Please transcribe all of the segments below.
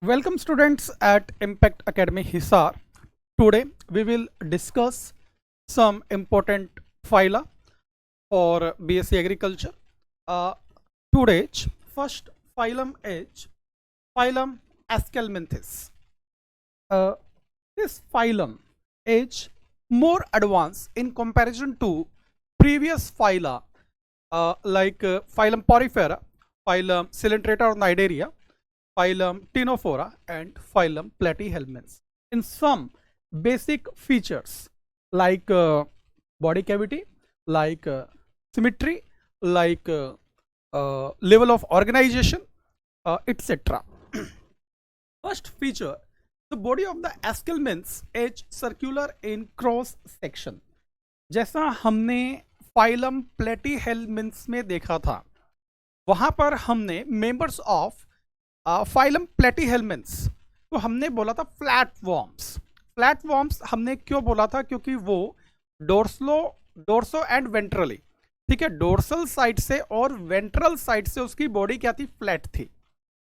Welcome students at Impact Academy Hisar. Today we will discuss some important phyla for BSc Agriculture. Today's first phylum is phylum Aschelminthes. This phylum is more advanced in comparison to previous phyla like phylum Porifera, phylum Coelenterata or Cnidaria, phylum Ctenophora and phylum Platyhelminths in some basic features like body cavity, like symmetry, like level of organization, etc. First feature, the body of the Aschelminthes is circular in cross section. जैसा हमने phylum प्लेटीहेलमिन्थ्स में देखा था, वहां पर हमने members of phylum प्लेटीहेलमिन्थ्स तो हमने बोला था फ्लैट वॉर्म्स. फ्लैट वॉर्म्स हमने क्यों बोला था? क्योंकि वो डोर्सो एंड वेंट्रली, ठीक है, डोर्सल साइड से और वेंट्रल साइड से उसकी बॉडी क्या थी? फ्लैट थी.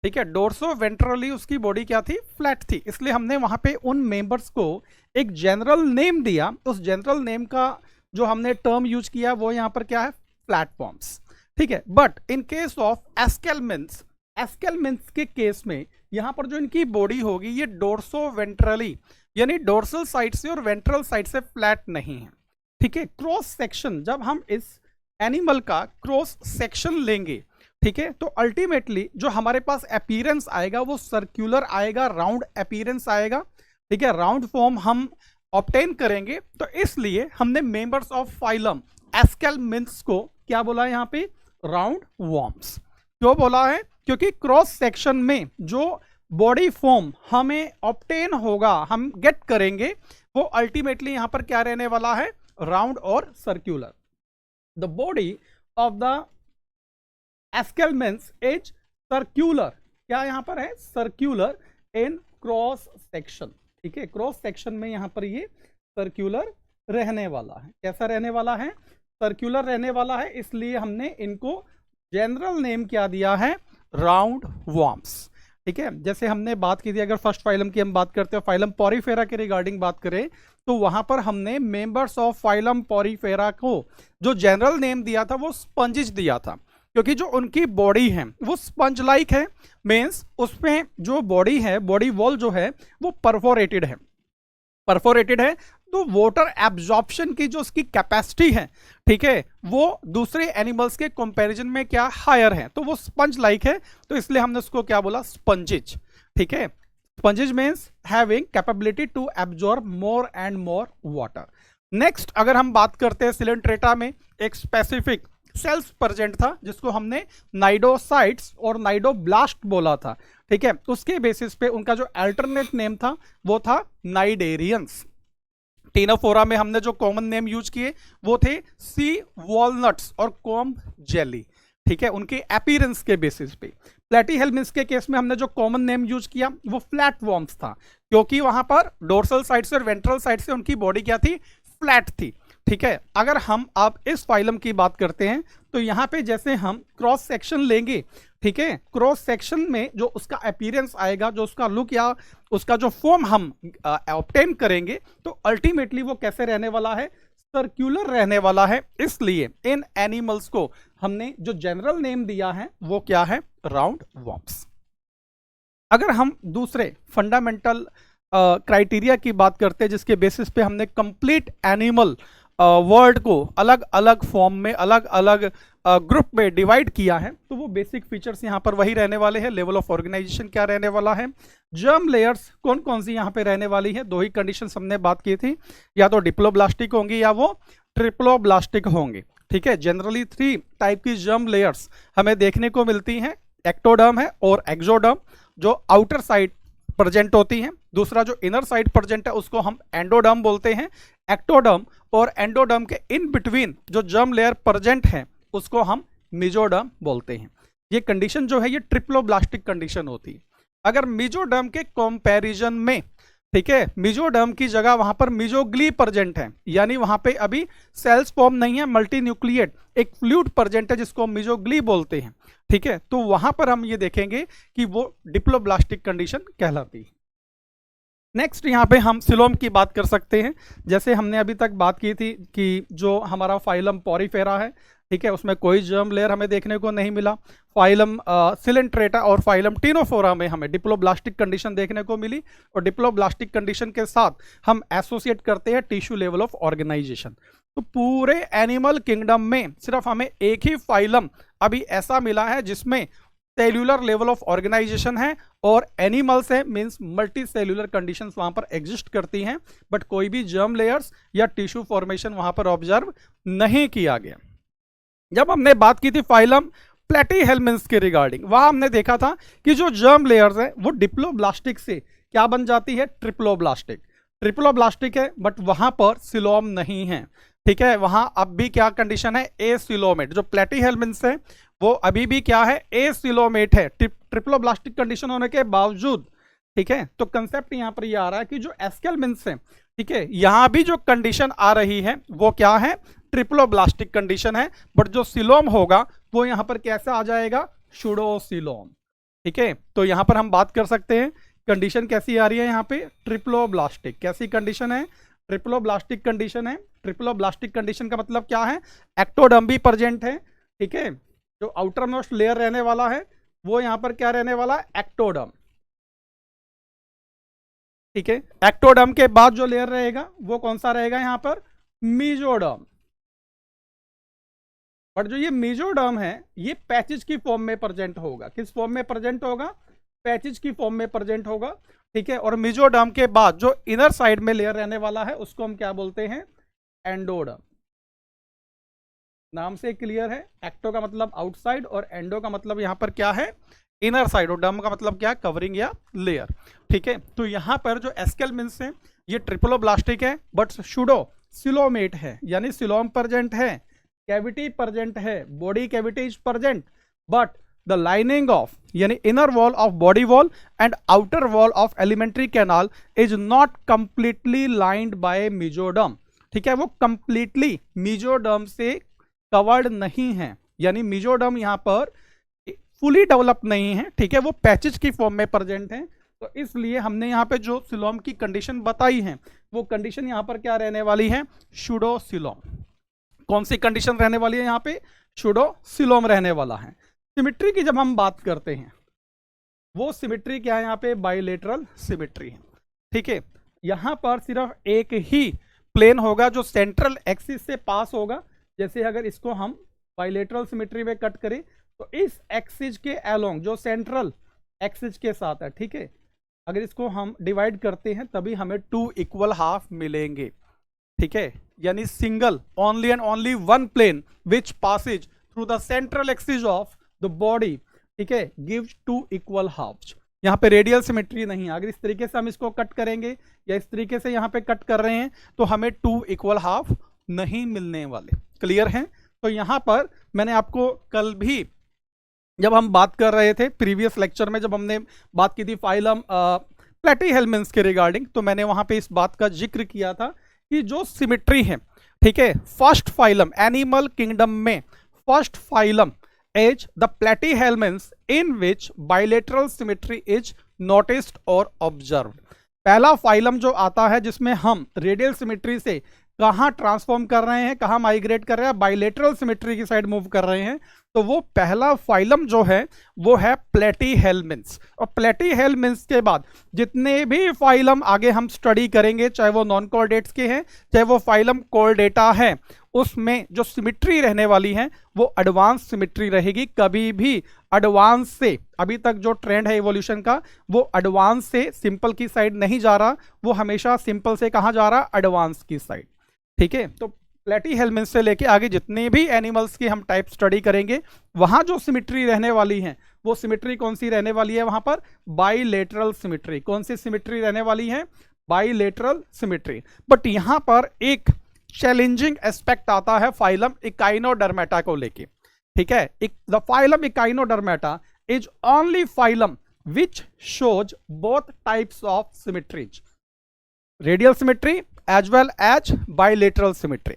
ठीक है, डोर्सो वेंट्रली उसकी बॉडी क्या थी? फ्लैट थी. इसलिए हमने वहां पे उन मेंबर्स को एक जनरल नेम दिया. उस जनरल नेम का जो हमने टर्म यूज किया वो यहाँ पर क्या है? Flat worms. ठीक है, बट इन केस ऑफ एस्केलमिन्थ्स, एस्केलमिन्थ्स के केस में यहाँ पर जो इनकी बॉडी होगी ये डोर्सो वेंट्रली यानी डोर्सल साइड से और वेंट्रल साइड से फ्लैट नहीं है. ठीक है, क्रॉस सेक्शन जब हम इस एनिमल का क्रॉस सेक्शन लेंगे, ठीक है, तो अल्टीमेटली जो हमारे पास अपीयरेंस आएगा वो सर्कुलर आएगा, राउंड अपीयरेंस आएगा. ठीक है, राउंड फॉर्म हम ऑब्टेन करेंगे. तो इसलिए हमने मेंबर्स ऑफ फाइलम एस्केलमिन्थ्स को क्या बोला है यहाँ पे? Round worms. क्यों बोला है? क्योंकि क्रॉस सेक्शन में जो बॉडी फॉर्म हमें ऑब्टेन होगा, हम गेट करेंगे, वो अल्टीमेटली यहां पर क्या रहने वाला है? राउंड और circular. The body of the aschelminthes is circular. क्या यहां पर है? Circular in cross section. ठीक है, क्रॉस सेक्शन में यहां पर ये सर्कुलर रहने वाला है. कैसा रहने वाला है? सर्कुलर रहने वाला है. इसलिए हमने इनको जनरल नेम क्या दिया है? Round worms. ठीक है, जैसे हमने बात की थी, अगर फर्स्ट फाइलम की हम बात करते हैं, फाइलम पॉरीफेरा के रिगार्डिंग बात करें, तो वहां पर हमने मेंबर्स ऑफ फाइलम पॉरीफेरा को जो जनरल नेम दिया था वो स्पंजिज दिया था. क्योंकि जो उनकी बॉडी है वो स्पंज लाइक है, मीन्स उसमें जो बॉडी है, बॉडी वॉल जो है वो परफोरेटेड है. परफोरेटेड है तो वाटर एब्जॉर्प्शन की जो उसकी कैपेसिटी है, ठीक है, वो दूसरे एनिमल्स के कंपैरिजन में क्या हायर है, तो वो स्पंज लाइक है. तो इसलिए हमने उसको क्या बोला? स्पंजिज. ठीक है, sponges means having capability to absorb more and more water. Next अगर हम बात करते हैं, सिलेंट्रेटा में एक स्पेसिफिक सेल्स प्रेजेंट था जिसको हमने नाइडोसाइट्स और नाइडोब्लास्ट बोला था. ठीक है, उसके बेसिस पे उनका जो अल्टरनेट नेम था वो था नाइडेरियंस. टीनोफोरा में हमने जो कॉमन नेम यूज किए वो थे सी वॉलनट्स और कॉम्ब जेली. ठीक है, उनके अपीयरेंस के बेसिस पे. प्लेटीहेलमिन्थ्स के केस में हमने जो कॉमन नेम यूज किया वो फ्लैट वॉर्म्स था, क्योंकि वहां पर डोर्सल साइड से और वेंट्रल साइड से उनकी बॉडी क्या थी? फ्लैट थी. ठीक है, अगर हम अब इस फाइलम की बात करते हैं तो यहाँ पे जैसे हम क्रॉस सेक्शन लेंगे, ठीक है, क्रॉस सेक्शन में जो उसका अपीयरेंस आएगा, जो उसका लुक या उसका जो फॉर्म हम ऑब्टेन करेंगे, तो अल्टीमेटली वो कैसे रहने वाला है? सर्कुलर रहने वाला है. इसलिए इन एनिमल्स को हमने जो जनरल नेम दिया है वो क्या है? Round worms. अगर हम दूसरे फंडामेंटल क्राइटेरिया की बात करते हैं जिसके बेसिस पे हमने कंप्लीट एनिमल वर्ल्ड को अलग अलग फॉर्म में, अलग अलग ग्रुप में डिवाइड किया है, तो वो बेसिक फीचर्स यहाँ पर वही रहने वाले हैं. लेवल ऑफ ऑर्गेनाइजेशन क्या रहने वाला है? जर्म लेयर्स कौन कौन सी यहाँ पे रहने वाली है? दो ही कंडीशन हमने बात की थी, या तो डिप्लोब्लास्टिक होंगी या वो ट्रिप्लोब्लास्टिक होंगे. ठीक है, जनरली 3 टाइप की जर्म लेयर्स हमें देखने को मिलती हैं. एक्टोडर्म है और एक्सोडर्म जो आउटर साइड प्रेजेंट होती हैं. दूसरा जो इनर साइड प्रेजेंट है उसको हम एंडोडर्म बोलते हैं. एक्टोडर्म और एंडोडर्म के इन बिटवीन जो जर्म लेयर प्रेजेंट है उसको हम मेसोडर्म बोलते हैं. ये कंडीशन जो है ये ट्रिप्लोब्लास्टिक कंडीशन होती है. अगर मेसोडर्म के कंपैरिजन में ठीक है, मीजोडर्म की जगह वहां पर मीजोग्ली प्रेजेंट है, यानी वहां पे अभी सेल्स फॉर्म नहीं है, मल्टी न्यूक्लिएट एक फ्लूइड प्रेजेंट है जिसको मीजोग्ली बोलते हैं। ठीक है, तो वहां पर हम ये देखेंगे कि वो डिप्लोब्लास्टिक कंडीशन कहलाती है। नेक्स्ट यहाँ पे हम सिलोम की बात कर सकते हैं। जैसे हमने अभी तक बात की थी कि जो हमारा फाइलम पॉरीफेरा है, ठीक है, उसमें कोई जर्म लेयर हमें देखने को नहीं मिला। फाइलम सिलेंट्रेटा और फाइलम टीनोफोरा में हमें डिप्लोब्लास्टिक कंडीशन देखने को मिली, और डिप्लोब्लास्टिक कंडीशन के साथ हम एसोसिएट करते हैं टिश्यू लेवल ऑफ ऑर्गेनाइजेशन। तो पूरे एनिमल किंगडम में सिर्फ हमें एक ही फाइलम अभी ऐसा मिला है जिसमें सेल्यूलर लेवल ऑफ ऑर्गेनाइजेशन है और एनिमल्स है, मींस मल्टी सेल्यूलर कंडीशंस वहां पर एग्जिस्ट करती हैं, बट कोई भी जर्म लेयर्स या टिश्यू फॉर्मेशन वहां पर ऑब्जर्व नहीं किया गया। जब हमने बात की थी फाइलम प्लेटीहेल्मिन्थ्स के रिगार्डिंग, वहां हमने देखा था कि जो जर्म लेयर्स है वो डिप्लोब्लास्टिक से क्या बन जाती है, ट्रिप्लोब्लास्टिक। ट्रिप्लोब्लास्टिक है बट वहां पर सिलोम नहीं है। ठीक है, वहां अब भी क्या कंडीशन है, एसिलोमेट। जो प्लेटीहेल्मिन्थ्स है वो अभी भी क्या है, एसिलोमेट है, ट्रिप्लोब्लास्टिक कंडीशन होने के बावजूद। ठीक है, तो कंसेप्ट यहां पर ये आ रहा है कि जो एस्केल्मिन्थ्स है, ठीक है, यहां भी जो कंडीशन आ रही है वो क्या है, ट्रिप्लोब्लास्टिक कंडीशन है, बट जो सिलोम होगा वो यहां पर कैसा आ जाएगा, शूडोसिलोम। ठीक है, तो यहां पर हम बात कर सकते हैं कंडीशन कैसी आ रही है, यहां पे ट्रिप्लोब्लास्टिक। कैसी कंडीशन है, ट्रिप्लोब्लास्टिक कंडीशन है। ट्रिप्लोब्लास्टिक कंडीशन का मतलब क्या है, एक्टोडर्म भी प्रेजेंट है। ठीक है, जो आउटर मोस्ट लेयर रहने वाला है वो यहां पर क्या रहने वाला है, एक्टोडर्म। ठीक है, एक्टोडर्म के बाद जो लेयर रहेगा वो कौन सा रहेगा, यहां पर मीजोडर्म। बट जो ये मीजोडर्म है ये पैचेज की फॉर्म में प्रेजेंट होगा। किस फॉर्म में प्रेजेंट होगा, पैचेज की फॉर्म में प्रेजेंट होगा। ठीक है, और मीजोडर्म के बाद जो इनर साइड में लेयर रहने वाला है उसको हम क्या बोलते हैं, एंडोडर्म। नाम से क्लियर है, एक्टो का मतलब आउटसाइड और एंडो का मतलब यहां पर क्या है, इनर साइड, और डर्म का मतलब क्या, कवरिंग या लेयर। ठीक है, तो यहां पर जो एस्केल्मिन्थ्स है ये ट्रिप्लोब्लास्टिक है बट शूडो सिलोमेट है, यानी सिलोम प्रेजेंट है, कैविटी प्रेजेंट है, body cavity is present, but the lining of यानी inner wall of body wall and outer wall of alimentary canal is not completely lined by mesoderm. ठीक है, वो completely mesoderm से covered नहीं है, यानी मीजोडर्म यहां पर फुली डेवलप नहीं है। ठीक है, वो पैचेज की फॉर्म में प्रेजेंट है। तो इसलिए हमने यहां पे जो सिलोम की कंडीशन बताई है वो कंडीशन यहां पर क्या रहने वाली है, शूडोसिलोम। कौन सी कंडीशन रहने वाली है, यहां पे शूडोसिलोम रहने वाला है। सिमिट्री की जब हम बात करते हैं वो सिमिट्री क्या है, यहाँ पे बाइलेटरल सिमिट्री है। ठीक है, यहां पर सिर्फ एक ही प्लेन होगा जो सेंट्रल एक्सिस से पास होगा। जैसे अगर इसको हम बाइलेटरल सिमिट्री में कट करें तो इस एक्सिस के अलोंग जो सेंट्रल एक्सिस के साथ है, ठीक है, अगर इसको हम डिवाइड करते हैं तभी हमें 2 इक्वल हाफ मिलेंगे। ठीक है, यानी single only and only one plane which passes through the central axis of the body, ठीक है, गिव्स 2 इक्वल हाफ्स। यहाँ पे रेडियल सिमेट्री नहीं है। अगर इस तरीके से हम इसको कट करेंगे या इस तरीके से यहाँ पे कट कर रहे हैं तो हमें 2 इक्वल हाफ नहीं मिलने वाले। क्लियर है? तो यहाँ पर मैंने आपको कल भी जब हम बात कर रहे थे प्रीवियस लेक्चर में, जब हमने बात की थी फाइलम प्लेटीहेल्मिन्थ्स के रिगार्डिंग, तो मैंने वहां पे इस बात का जिक्र किया था कि जो सिमिट्री है, ठीक है, फर्स्ट फाइलम एनिमल किंगडम में first phylum is the platyhelminthes in which bilateral symmetry is noticed और ऑब्जर्व्ड। पहला फाइलम जो आता है जिसमें हम रेडियल सिमिट्री से कहां ट्रांसफॉर्म कर रहे हैं, कहां माइग्रेट कर रहे हैं, बाइलेटरल सिमिट्री की साइड मूव कर रहे हैं, तो वो पहला फाइलम जो है वो है प्लेटीहेल्मिन्थ्स। और प्लेटीहेल्मिन्थ्स के बाद जितने भी फाइलम आगे हम स्टडी करेंगे, चाहे वो नॉन कॉर्डेट्स के हैं चाहे वो फाइलम कॉर्डेटा है, उसमें जो सिमिट्री रहने वाली है वो एडवांस सिमिट्री रहेगी। कभी भी एडवांस से, अभी तक जो ट्रेंड है इवोल्यूशन का, वो एडवांस से सिंपल की साइड नहीं जा रहा, वो हमेशा सिंपल से कहां जा रहा, एडवांस की साइड। ठीक है, तो प्लेटीहेल्मिन्थ्स से लेके आगे जितने भी एनिमल्स की हम टाइप स्टडी करेंगे वहां जो सिमिट्री रहने वाली है वो सिमिट्री कौन सी रहने वाली है, वहां पर बाइलेटरल सिमिट्री। कौन सी सिमिट्री रहने वाली है, बाइलेटरल सिमिट्री। बट यहां पर एक चैलेंजिंग एस्पेक्ट आता है फाइलम इकाइनोडर्मेटा को लेके। ठीक है, the phylum Echinodermata is only phylum which shows both types of symmetries. Radial symmetry as well as bilateral symmetry,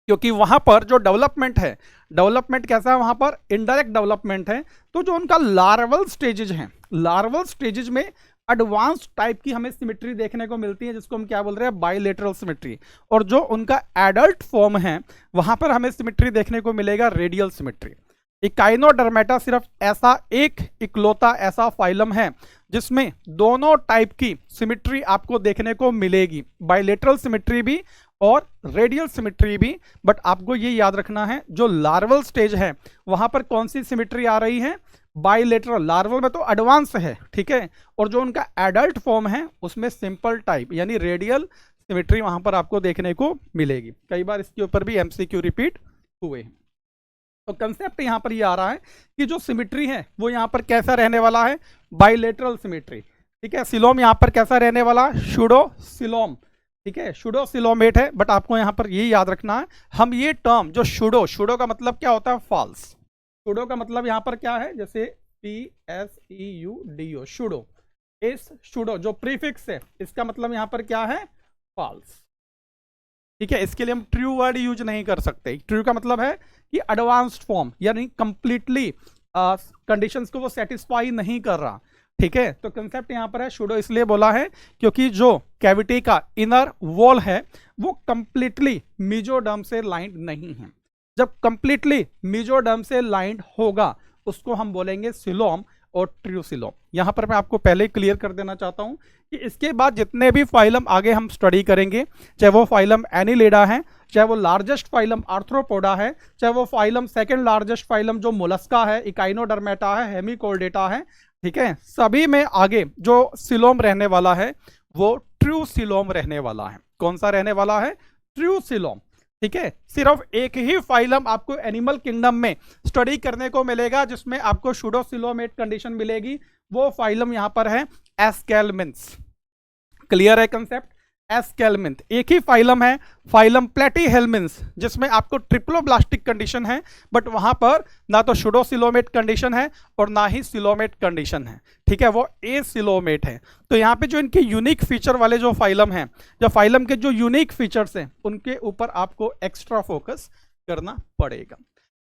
क्योंकि वहां पर जो डेवलपमेंट है, डेवलपमेंट कैसा है, वहां पर इनडायरेक्ट डेवलपमेंट है। तो जो उनका लार्वल स्टेजेज हैं, लार्वल स्टेजेज में एडवांस टाइप की हमें सिमेट्री देखने को मिलती है, जिसको हम क्या बोल रहे हैं, बाइलेटरल सिमेट्री। और जो उनका एडल्ट फॉर्म है, वहां पर हमें सिमेट्री देखने को मिलेगा रेडियल सिमेट्री। इकाइनोडर्मेटा सिर्फ ऐसा एक इकलौता ऐसा फाइलम है जिसमें दोनों टाइप की सिमेट्री आपको देखने को मिलेगी, बाइलेटरल सिमेट्री भी और रेडियल सिमेट्री भी। बट आपको ये याद रखना है, जो लार्वल स्टेज है वहां पर कौन सी सिमेट्री आ रही है, बाइलेटरल। लार्वल में तो एडवांस है, ठीक है। और जो उनका एडल्ट फॉर्म है उसमें सिंपल टाइप यानी रेडियल सिमेट्री वहां पर आपको देखने को मिलेगी। कई बार इसके ऊपर भी एमसीक्यू रिपीट हुए हैं। तो कंसेप्ट यहां पर ये आ रहा है कि जो सिमेट्री है वो यहां पर कैसा रहने वाला है, बाइलेटरल सिमेट्री, ठीक है। सिलोम यहां पर कैसा रहने वाला, शूडो सिलोम, ठीक है, शूडो सिलोमेट है। बट आपको यहां पर ये याद रखना है, हम ये टर्म जो शूडो, शूडो का मतलब क्या होता है, फॉल्स। शूडो का मतलब यहां पर क्या है, जैसे PSEUDO, शूडो। इस शूडो जो प्रीफिक्स है इसका मतलब यहां पर क्या है, फॉल्स, ठीक है। इसके लिए हम ट्रू वर्ड यूज नहीं कर सकते। ट्रू का मतलब है कि एडवांस्ड फॉर्म, यानी कंप्लीटली कंडीशंस को वो सेटिस्फाई नहीं कर रहा, ठीक है। तो कंसेप्ट यहां पर है शूडो, इसलिए बोला है क्योंकि जो कैविटी का इनर वॉल है वो कंप्लीटली मेसोडर्म से लाइंड नहीं है। जब कंप्लीटली मेसोडर्म से लाइंड होगा उसको हम बोलेंगे सिलोम और ट्रू सिलोम। यहां पर मैं आपको पहले ही क्लियर कर देना चाहता हूं कि इसके बाद जितने भी फाइलम आगे हम स्टडी करेंगे, चाहे वो फाइलम एनिलिडा है, चाहे वो लार्जेस्ट फाइलम आर्थ्रोपोडा है, चाहे वो फाइलम सेकंड लार्जेस्ट फाइलम जो मोलस्का है, इकाइनोडर्मेटा है, हेमिकोल्डेटा है, ठीक है, सभी में आगे जो सिलोम रहने वाला है वो ट्रू सिलोम रहने वाला है। कौन सा रहने वाला है, ट्रू सिलोम, ठीक है। सिर्फ एक ही फाइलम आपको एनिमल किंगडम में स्टडी करने को मिलेगा जिसमें आपको शूडोसिलोमेट कंडीशन मिलेगी, वो फाइलम यहां पर है एस्केलमिन्स। क्लियर है कंसेप्ट, एस्केलमिन्थ। एक ही फाइलम है, फाइलम प्लेटीहेल्मिन्स, जिसमें आपको ट्रिप्लोब्लास्टिक कंडीशन है, बट वहां पर ना तो शूडोसिलोमेट कंडीशन है और ना ही सिलोमेट कंडीशन है, ठीक है, वो एसिलोमेट है। तो यहाँ पे जो इनके यूनिक फीचर वाले जो फाइलम हैं, जो फाइलम के जो यूनिक फीचर्स हैं उनके ऊपर आपको एक्स्ट्रा फोकस करना पड़ेगा।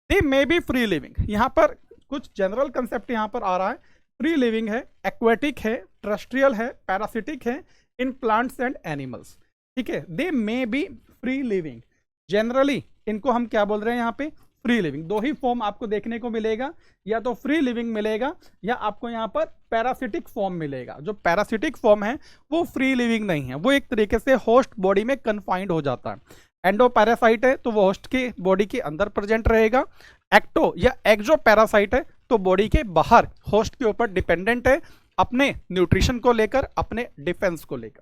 दे मे बी फ्री लिविंग, यहाँ पर कुछ जनरल कंसेप्ट यहाँ पर आ रहा है। फ्री लिविंग है, एक्वेटिक है, टेरेस्ट्रियल है, पैरासिटिक है, इन प्लांट्स एंड एनिमल्स, ठीक है। They may be free living, generally इनको हम क्या बोल रहे हैं यहाँ पे, फ्री लिविंग। दो ही फॉर्म आपको देखने को मिलेगा, या तो फ्री लिविंग मिलेगा या आपको यहाँ पर पैरासिटिक फॉर्म मिलेगा। जो पैरासिटिक फॉर्म है वो फ्री लिविंग नहीं है, वो एक तरीके से होस्ट बॉडी में कन्फाइंड हो जाता है। एंडो पैरासाइट है तो वो होस्ट के बॉडी के अंदर प्रेजेंट रहेगा। एक्टो या एक्जो पैरासाइट है तो बॉडी के बाहर होस्ट के ऊपर डिपेंडेंट है, अपने न्यूट्रिशन को लेकर, अपने डिफेंस को लेकर।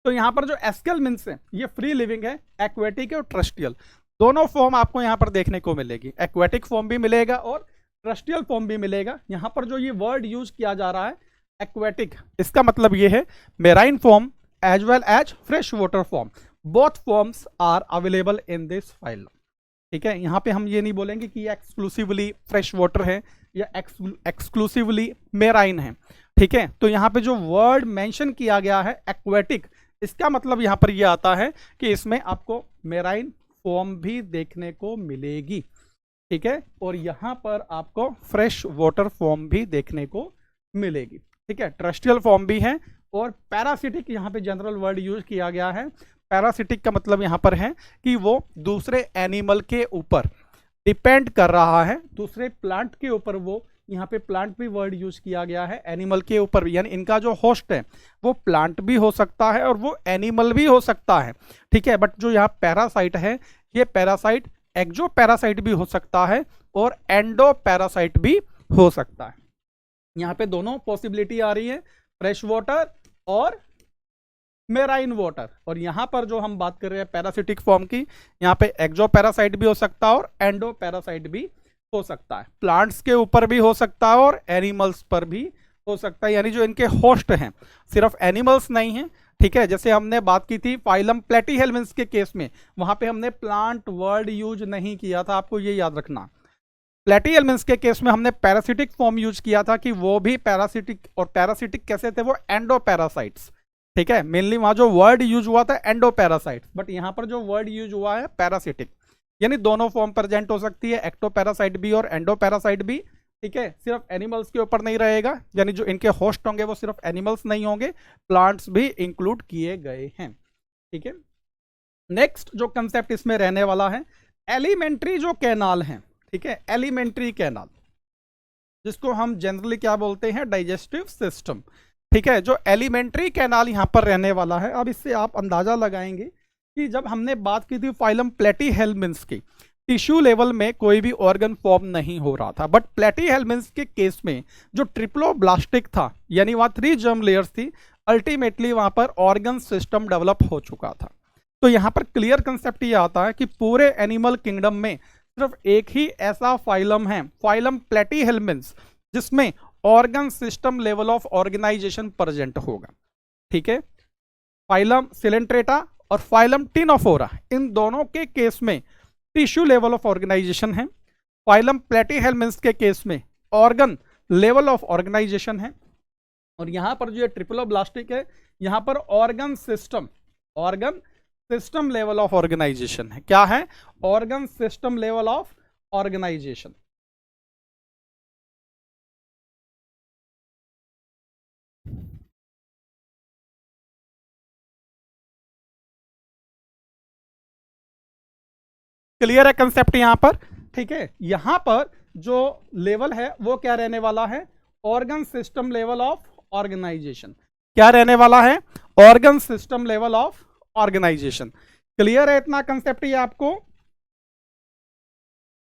तो यहां पर जो एस्केलमिन्स है ये फ्री लिविंग है, एक्वेटिक और टेरेस्ट्रियल, दोनों फॉर्म आपको यहां पर देखने को मिलेगी। एक्वेटिक फॉर्म भी मिलेगा और टेरेस्ट्रियल फॉर्म भी मिलेगा। यहां पर जो ये वर्ड यूज किया जा रहा है एक्वेटिक, इसका मतलब ये है marine form as well as fresh water form, both forms are available in this phylum, ठीक है। यहां पे हम ये नहीं बोलेंगे कि ये एक्सक्लूसिवली फ्रेश वाटर है या एक्सक्लूसिवली मेराइन है, ठीक है। तो यहां पे जो वर्ड मेंशन किया गया है एक्वेटिक, इसका मतलब यहां पर ये आता है कि इसमें आपको मेराइन फॉर्म भी देखने को मिलेगी, ठीक है, और यहां पर आपको फ्रेश वाटर फॉर्म भी देखने को मिलेगी, ठीक है। टेरेस्ट्रियल फॉर्म भी है और पैरासिटिक यहां पे जनरल वर्ड यूज किया गया है। पैरासिटिक का मतलब यहां पर है कि वो दूसरे एनिमल के ऊपर डिपेंड कर रहा है, दूसरे प्लांट के ऊपर। वो यहाँ पे प्लांट भी वर्ड यूज किया गया है, एनिमल के ऊपर भी, यानी इनका जो होस्ट है वो प्लांट भी हो सकता है और वो एनिमल भी हो सकता है, ठीक है। बट जो यहाँ पैरासाइट है, ये पैरासाइट एक्जो पैरासाइट भी हो सकता है और एंडो पैरासाइट भी हो सकता है। यहाँ पे दोनों पॉसिबिलिटी आ रही है, फ्रेश वाटर और मेराइन वाटर। और यहां पर जो हम बात कर रहे हैं पैरासिटिक फॉर्म की, यहां पे एक्जो पैरासाइट भी हो सकता है और एंडो पैरासाइट भी हो सकता है। प्लांट्स के ऊपर भी हो सकता है और एनिमल्स पर भी हो सकता है, यानी जो इनके होस्ट हैं सिर्फ एनिमल्स नहीं है, ठीक है। जैसे हमने बात की थी फाइलम प्लेटीहेल्मिन्स के केस में, वहां पे हमने प्लांट वर्ड यूज नहीं किया था, आपको ये याद रखना। प्लेटीहेल्मिन्स के केस में हमने पैरासिटिक फॉर्म यूज किया था कि वो भी पैरासिटिक, और पैरासिटिक कैसे थे, वो एंडो पैरासाइट्स, ठीक है, मेनली वहां जो वर्ड यूज हुआ था एंडोपैरासाइट, बट यहाँ पर जो वर्ड यूज हुआ है पैरासिटिक, यानी दोनों फॉर्म प्रेजेंट हो सकती है, एक्टोपैरासाइट भी और एंडोपैरासाइट भी। ठीक है, सिर्फ एनिमल्स के ऊपर नहीं रहेगा, यानी जो इनके होस्ट होंगे वो सिर्फ एनिमल्स नहीं होंगे, प्लांट्स भी इंक्लूड किए गए हैं। ठीक है, नेक्स्ट जो कंसेप्ट इसमें रहने वाला है एलिमेंट्री जो कैनाल है। ठीक है, एलिमेंट्री कैनाल जिसको हम जनरली क्या बोलते हैं, डाइजेस्टिव सिस्टम। ठीक है, जो एलिमेंट्री कैनाल यहां पर रहने वाला है, अब इससे आप अंदाजा लगाएंगे कि जब हमने बात की थी फाइलम प्लेटीहेल्मिन्थ्स की, टिश्यू लेवल में कोई भी ऑर्गन फॉर्म नहीं हो रहा था, बट प्लेटीहेल्मिन्थ्स के केस में जो ट्रिप्लोब्लास्टिक था, यानी वहां 3 जर्म लेयर्स थी, अल्टीमेटली वहां पर ऑर्गन सिस्टम डेवलप हो चुका था। तो यहां पर क्लियर कंसेप्ट ये आता है कि पूरे एनिमल किंगडम में सिर्फ एक ही ऐसा फाइलम है, फाइलम प्लेटीहेल्मिन्थ्स, जिसमें organ system level of organization present होगा। ठीक है, फाइलम सिलेंट्रेटा और फाइलम टिनोफोरा, इन दोनों के केस में टिश्यू लेवल ऑफ ऑर्गेनाइजेशन है, फाइलम प्लेटीहेल्मिन्थ्स के केस में ऑर्गन लेवल ऑफ ऑर्गेनाइजेशन है, और यहां पर जो ट्रिप्लोब्लास्टिक है, यहां पर organ system level of organization है। क्या है? Organ system level of organization. Clear है कंसेप्ट यहां पर? ठीक है, यहां पर जो लेवल है वो क्या रहने वाला है, organ system level of organization. क्या रहने वाला है? Organ system level of organization. Clear है इतना कंसेप्ट ये आपको?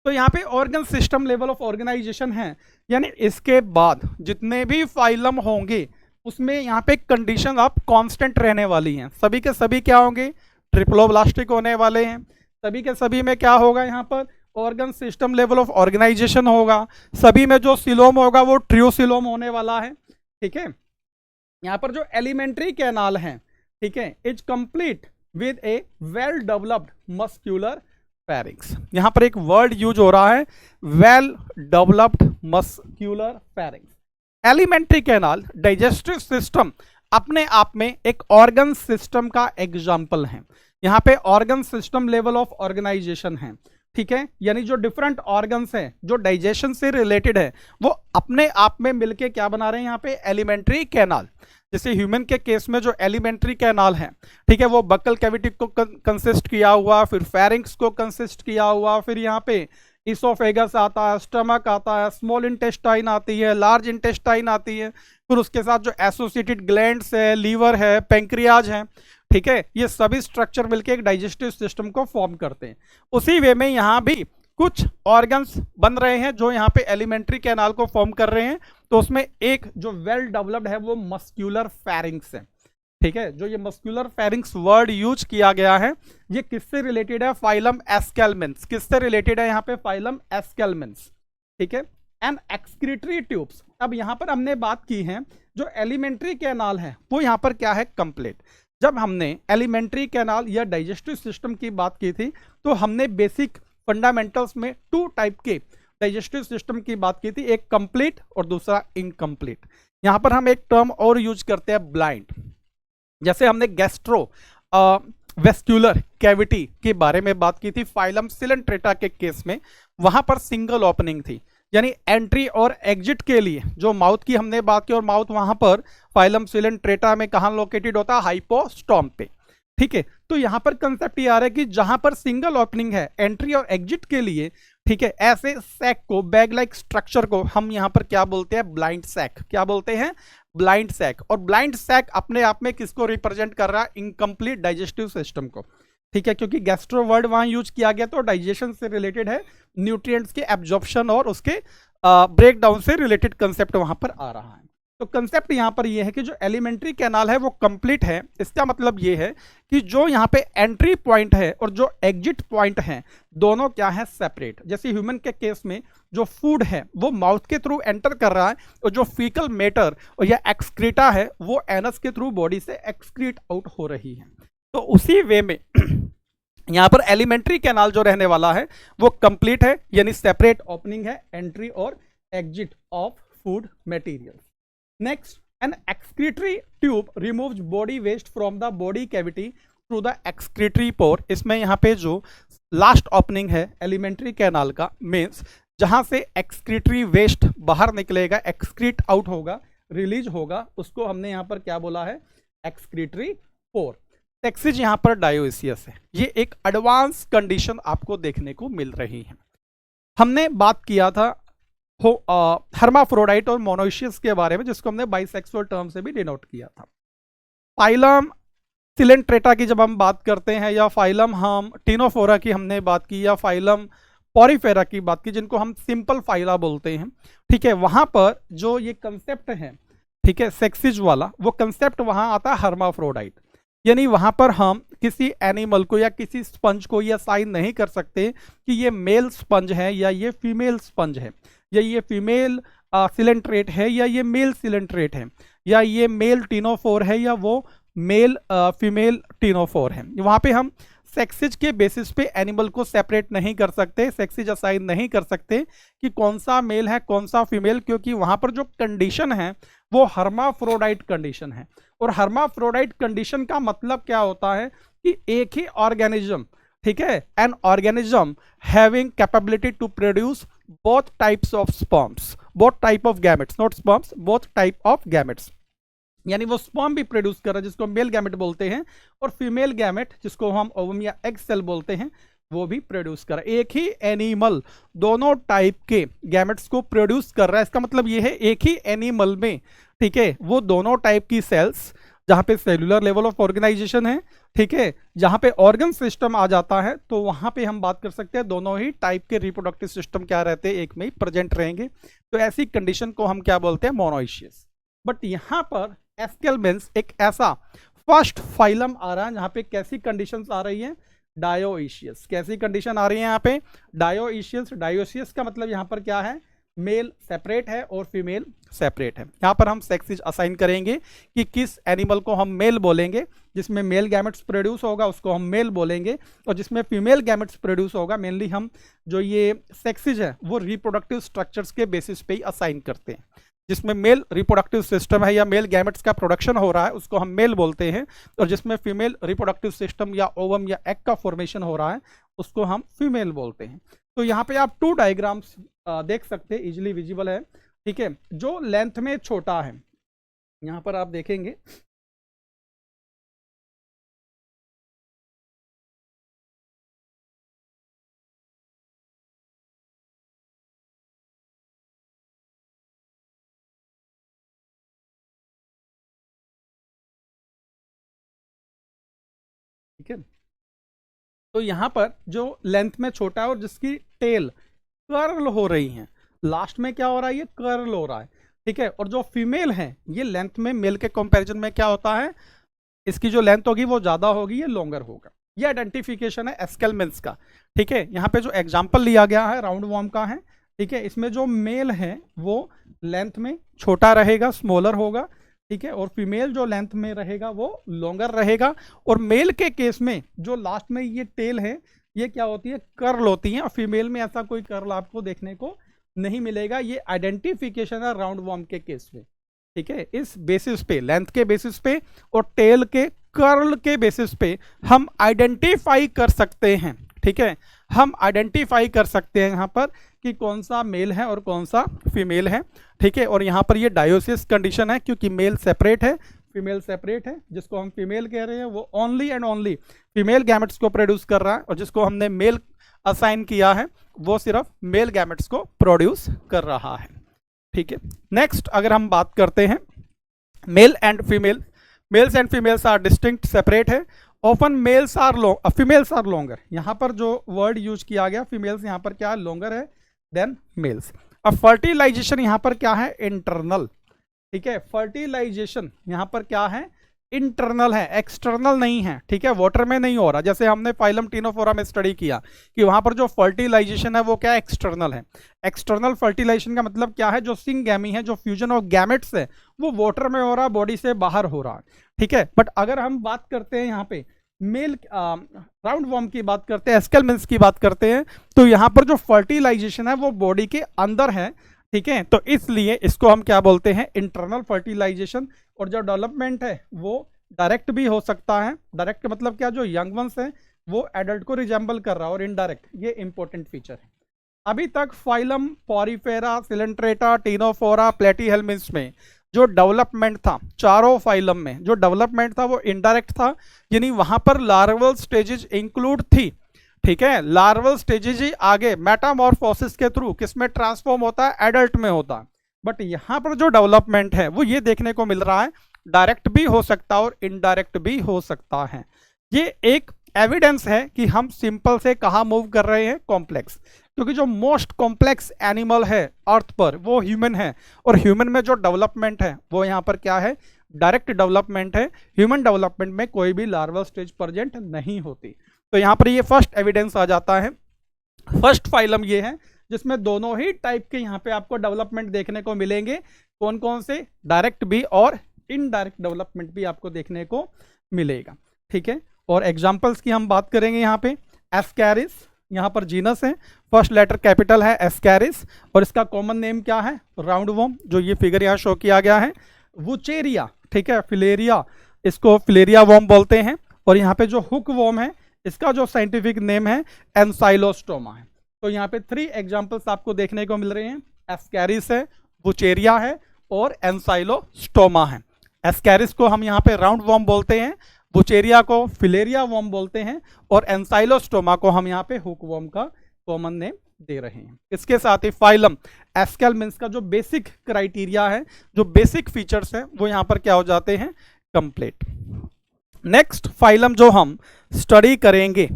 तो यहां पे organ system level of organization है, यानी इसके बाद जितने भी फाइलम होंगे उसमें यहां पे कंडीशन आप कांस्टेंट रहने वाली हैं। सभी के सभी क्या होंगे? ट्रिप्लोब्लास्टिक होने वाले हैं। सभी के सभी में क्या होगा? यहां पर organ system level of organization होगा। सभी में जो सिलोम होगा वो ट्रियोसिलोम होने वाला है। ठीक है, यहां पर जो एलिमेंट्री कैनाल है, ठीक है, is complete with A well developed muscular pharynx. यहां पर एक वर्ड यूज हो रहा है, well developed muscular pharynx. Alimentary canal digestive system अपने आप में एक ऑर्गन सिस्टम का एग्जाम्पल है। यहां पे organ system level of organization है। ठीक है, यानी जो डिफरेंट ऑर्गन्स हैं जो डाइजेशन से रिलेटेड है वो अपने आप में मिलके क्या बना रहे हैं यहाँ पे? Alimentary canal. जैसे ह्यूमन के केस में जो एलिमेंट्री कैनाल है, ठीक है, वो बकल कैविटी को कंसिस्ट किया हुआ, फिर फेरिंक्स को कंसिस्ट किया हुआ, फिर यहाँ पे इसोफेगस आता है, स्टमक आता है, स्मॉल इंटेस्टाइन आती है, लार्ज इंटेस्टाइन आती है, फिर उसके साथ जो एसोसिएटेड ग्लैंड्स है, लीवर है, पेंक्रियाज है। ठीक है, ये सभी स्ट्रक्चर मिलकर एक डाइजेस्टिव सिस्टम को फॉर्म करते हैं। उसी वे में यहाँ भी कुछ ऑर्गन्स बन रहे हैं जो यहाँ पे एलिमेंट्री कैनाल को फॉर्म कर रहे हैं। तो उसमें एक जो वेल डेवलप्ड है वो मस्क्यूलर फेरिंक्स है। ठीक है, जो ये मस्क्यूलर फेरिंक्स वर्ड यूज किया गया है ये किससे रिलेटेड है? फाइलम एस्केल्मेंट्स। किससे रिलेटेड है यहाँ पे? फाइलम एस्केल्मेंट्स। ठीक है, एंड एक्सक्रीटरी ट्यूब्स। अब यहाँ पर हमने बात की है जो एलिमेंट्री कैनाल है वो यहाँ पर क्या है? कंप्लीट। जब हमने एलिमेंट्री कैनाल या डाइजेस्टिव सिस्टम की बात की थी तो हमने बेसिक फंडामेंटल्स में 2 टाइप के डाइजेस्टिव सिस्टम की बात की थी, एक कंप्लीट और दूसरा इनकम्प्लीट। यहां पर हम एक टर्म और यूज करते हैं, ब्लाइंड। जैसे हमने गैस्ट्रो वेस्क्यूलर कैविटी के बारे में बात की थी फाइलम सिलेंट्रेटा के केस में, वहां पर सिंगल ओपनिंग थी, यानी एंट्री और एग्जिट के लिए। जो माउथ की हमने बात की, और माउथ वहां पर फाइलम सिलेंट्रेटा में कहां लोकेटेड होता है? हाइपोस्टॉम पे। ठीक है, तो यहां पर कंसेप्ट ये आ रहा है कि जहां पर सिंगल ओपनिंग है एंट्री और एग्जिट के लिए, ठीक है, ऐसे सैक को, बैग लाइक स्ट्रक्चर को हम यहां पर क्या बोलते हैं? Blind sac. क्या बोलते हैं? Blind sac. और ब्लाइंड सैक अपने आप में किसको रिप्रेजेंट कर रहा है? इनकम्प्लीट डाइजेस्टिव सिस्टम को। ठीक है, क्योंकि गैस्ट्रो वर्ड वहां यूज किया गया तो डाइजेशन से रिलेटेड है, न्यूट्रिएंट्स के एब्जॉर्प्शन और उसके ब्रेकडाउन से रिलेटेड कंसेप्ट वहां पर आ रहा है। तो कंसेप्ट यहां पर यह है कि जो एलिमेंट्री कैनाल है वो कंप्लीट है। इसका मतलब यह है कि जो यहां पे एंट्री पॉइंट है और जो एग्जिट पॉइंट है दोनों क्या है? सेपरेट। जैसे ह्यूमन के केस में जो फूड है वो माउथ के थ्रू एंटर कर रहा है और जो फीकल मैटर और या एक्सक्रीटा है वो एनस के थ्रू बॉडी से एक्सक्रीट आउट हो रही है। तो उसी वे में यहां पर एलिमेंट्री कैनाल जो रहने वाला है वो कंप्लीट है, यानी सेपरेट ओपनिंग है एंट्री और exit of food material. Next an excretory tube removes body waste from the body cavity through the excretory pore. इसमें यहाँ पे जो लास्ट ओपनिंग है एलिमेंट्री कैनाल का, मीन्स जहां से एक्सक्रीटरी वेस्ट बाहर निकलेगा, एक्सक्रीट आउट होगा, रिलीज होगा, उसको हमने यहाँ पर क्या बोला है, एक्सक्रीटरी पोर। सेक्सिज यहाँ पर डायोइसियस है। ये एक एडवांस कंडीशन आपको देखने को मिल रही है। हमने बात किया था हर्माफ्रोडाइट और मोनोइशियस के बारे में, जिसको हमने बाइसेक्सुअल टर्म से भी डिनोट किया था। फाइलम सिलेंट्रेटा की जब हम बात करते हैं, या फाइलम हम टिनोफोरा की हमने बात की, या फाइलम पॉरीफेरा की बात की, जिनको हम सिंपल फाइला बोलते हैं, ठीक है, वहां पर जो ये कंसेप्ट है, ठीक है, सेक्सिज वाला, वो कंसेप्ट वहां आता है हर्माफ्रोडाइट। यानी वहां पर हम किसी एनिमल को या किसी स्पंज को यह साइन नहीं कर सकते कि ये मेल स्पंज है या ये फीमेल स्पंज है, या ये फीमेल सिलेंट्रेट है या ये मेल सिलेंट्रेट है, या ये मेल टिनोफोर है या वो मेल फीमेल टिनोफोर है। वहां पे हम सेक्सिज के बेसिस पे एनिमल को सेपरेट नहीं कर सकते, सेक्सिज असाइन नहीं कर सकते कि कौन सा मेल है कौन सा फीमेल, क्योंकि वहां पर जो कंडीशन है वो हर्माफ्रोडाइट कंडीशन है। और हर्माफ्रोडाइट कंडीशन का मतलब क्या होता है कि एक ही ऑर्गेनिज्म, ठीक है, an organism having capability to produce both types of sperms, both type of gametes, not sperms, both type of gametes. यानी वो स्पर्म भी प्रोड्यूस कर रहा है, जिसको मेल गैमेट बोलते हैं, और फीमेल गैमेट जिसको हम ओवम या एग सेल बोलते हैं, वो भी प्रोड्यूस कर रहा है। एक ही एनिमल दोनों टाइप के गैमेट्स को प्रोड्यूस कर रहा है। इसका मतलब ये है एक ही एनिमल में, ठीक है, वो दोनों टाइप की सेल्स, जहां पे सेलुलर लेवल ऑफ ऑर्गेनाइजेशन है, ठीक है, जहां पे ऑर्गन सिस्टम आ जाता है, तो वहां पे हम बात कर सकते हैं दोनों ही टाइप के रिप्रोडक्टिव सिस्टम क्या रहते हैं, एक में ही प्रेजेंट रहेंगे। तो ऐसी कंडीशन को हम क्या बोलते हैं, मोनोइशियस। बट यहां पर एस्केलमेंस एक ऐसा फर्स्ट फाइलम आ रहा है जहां पे कैसी कंडीशंस आ रही हैं, डायोइशियस। कैसी कंडीशन आ रही है यहाँ पे, डायोइशियस। डायोइशियस का मतलब यहाँ पर क्या है, मेल सेपरेट है और फीमेल सेपरेट है। यहाँ पर हम सेक्सिज असाइन करेंगे कि किस एनिमल को हम मेल बोलेंगे, जिसमें मेल गैमेट्स प्रोड्यूस होगा उसको हम मेल बोलेंगे, और जिसमें फीमेल गैमेट्स प्रोड्यूस होगा, मेनली हम जो ये सेक्सिज है वो रिप्रोडक्टिव स्ट्रक्चर्स के बेसिस पे ही असाइन करते हैं। जिसमें मेल रिप्रोडक्टिव सिस्टम है या मेल गैमेट्स का प्रोडक्शन हो रहा है उसको हम मेल बोलते हैं, और जिसमें फीमेल रिप्रोडक्टिव सिस्टम या ओवम या एग का फॉर्मेशन हो रहा है उसको हम फीमेल बोलते हैं। तो यहाँ पे आप 2 डायग्राम्स देख सकते हैं, इजिली विजिबल है, ठीक है। जो लेंथ में छोटा है, यहाँ पर आप देखेंगे, ठीक है। तो यहाँ पर जो लेंथ में छोटा है और जिसकी टेल कर्ल हो रही है, लास्ट में क्या हो रहा है, ये कर्ल हो रहा है, ठीक है। और जो फीमेल है ये लेंथ में मेल के कंपैरिजन में क्या होता है, इसकी जो लेंथ होगी वो ज्यादा होगी, ये लॉन्गर होगा। ये आइडेंटिफिकेशन है एस्केलमेंस का, ठीक है। यहाँ पे जो एग्जाम्पल लिया गया है राउंड वॉर्म का है, ठीक है। इसमें जो मेल है वो लेंथ में छोटा रहेगा, स्मॉलर होगा, ठीक है, और फीमेल जो लेंथ में रहेगा वो लॉन्गर रहेगा। और मेल के केस में जो लास्ट में ये टेल है ये क्या होती है, कर्ल होती है, और फीमेल में ऐसा कोई कर्ल आपको देखने को नहीं मिलेगा। ये आइडेंटिफिकेशन है राउंड वॉर्म के केस में, ठीक है। इस बेसिस पे, लेंथ के बेसिस पे और टेल के कर्ल के बेसिस पे हम आइडेंटिफाई कर सकते हैं, ठीक है। हम आइडेंटिफाई कर सकते हैं यहाँ पर कि कौन सा मेल है और कौन सा फीमेल है, ठीक है। और यहाँ पर ये डायोसिस कंडीशन है क्योंकि मेल सेपरेट है, फीमेल सेपरेट है। जिसको हम फीमेल कह रहे हैं वो only and only female gametes को प्रोड्यूस कर रहा है, और जिसको हमने मेल असाइन किया है वो सिर्फ मेल गैमेट्स को प्रोड्यूस कर रहा है, ठीक है। नेक्स्ट अगर हम बात करते हैं male and female, males and females are distinct, separate है। Often males or females are longer. यहाँ पर जो वर्ड यूज किया गया फीमेल्स, यहाँ पर क्या है, लॉन्गर है देन मेल्स। अब फर्टिलाइजेशन यहाँ पर क्या है, इंटरनल, ठीक है। फर्टिलाइजेशन यहाँ पर क्या है, इंटरनल है, एक्सटर्नल नहीं है, ठीक है, वाटर में नहीं हो रहा। जैसे हमने फाइलम टिनोफोरा में स्टडी किया कि वहां पर जो फर्टिलाइजेशन है वो क्या है, एक्सटर्नल है। एक्सटर्नल फर्टिलाइजेशन का मतलब क्या है, जो सिंगैमी है, जो फ्यूजन ऑफ गैमेट्स है वो वाटर में हो रहा है, बॉडी से बाहर हो रहा है, ठीक है। बट अगर हम बात करते हैं यहाँ पे मेल राउंड वॉर्म की बात करते हैं, एस्केलमेंस की बात करते हैं, तो यहाँ पर जो फर्टिलाइजेशन है वो बॉडी के अंदर है, ठीक है, तो इसलिए इसको हम क्या बोलते हैं, इंटरनल फर्टिलाइजेशन। और जो डेवलपमेंट है वो डायरेक्ट भी हो सकता है। डायरेक्ट मतलब क्या, जो यंग वंस है वो एडल्ट को रिजेंबल कर रहा है, और इनडायरेक्ट, ये इंपॉर्टेंट फीचर है। अभी तक फाइलम पॉरीफेरा, सिलेंट्रेटा, टीनोफोरा, प्लेटीहेल्मिन्थ्स में जो डेवलपमेंट था, चारों फाइलम में जो डेवलपमेंट था वो इनडायरेक्ट था, यानी वहां पर लार्वल स्टेजेस इंक्लूड थी। ठीक है, लार्वल स्टेजेस ही आगे मेटामॉर्फोसिस के थ्रू किसमें ट्रांसफॉर्म होता है, एडल्ट में होता है। बट यहां पर जो डेवलपमेंट है वो ये देखने को मिल रहा है, डायरेक्ट भी हो सकता है और इनडायरेक्ट भी हो सकता है। ये एक एविडेंस है कि हम सिंपल से कहां मूव कर रहे हैं, कॉम्प्लेक्स। क्योंकि जो मोस्ट कॉम्प्लेक्स एनिमल है अर्थ पर वो ह्यूमन है, और ह्यूमन में जो डेवलपमेंट है वो यहाँ पर क्या है, डायरेक्ट डेवलपमेंट है। ह्यूमन डेवलपमेंट में कोई भी लार्वल स्टेज प्रेजेंट नहीं होती। तो यहाँ पर ये फर्स्ट एविडेंस आ जाता है। फर्स्ट फाइलम ये है जिसमें दोनों ही टाइप के यहाँ पे आपको डेवलपमेंट देखने को मिलेंगे। कौन कौन से, डायरेक्ट भी और इनडायरेक्ट डेवलपमेंट भी आपको देखने को मिलेगा। ठीक है, और एग्जांपल्स की हम बात करेंगे। यहाँ पे एस्कैरिस, यहाँ पर जीनस है, फर्स्ट लेटर कैपिटल है एस्कैरिस, और इसका कॉमन नेम क्या है, राउंड वॉर्म, जो ये फिगर यहाँ शो किया गया है। वुचेरिया, ठीक है, फिलेरिया, इसको फिलेरिया वॉर्म बोलते हैं। और यहाँ पे जो हुक वॉर्म है इसका जो साइंटिफिक नेम है एनसाइलोस्टोमा है। तो यहाँ पे 3 एग्जांपल्स आपको देखने को मिल रहे हैं, एस्कैरिस है, वुचेरिया है और एनसाइलोस्टोमा है। एस्कैरिस को हम यहाँ पे राउंड वॉर्म बोलते हैं, बुचेरिया को फिलेरिया वॉर्म बोलते हैं, और एनसाइलोस्टोमा को हम यहाँ पे हुक वॉर्म का कॉमन नेम दे रहे हैं। इसके साथ ही फाइलम एस्केलमेंस का जो बेसिक क्राइटेरिया है, जो बेसिक फीचर्स है, वो यहाँ पर क्या हो जाते हैं, कंप्लीट। नेक्स्ट फाइलम जो हम स्टडी करेंगे,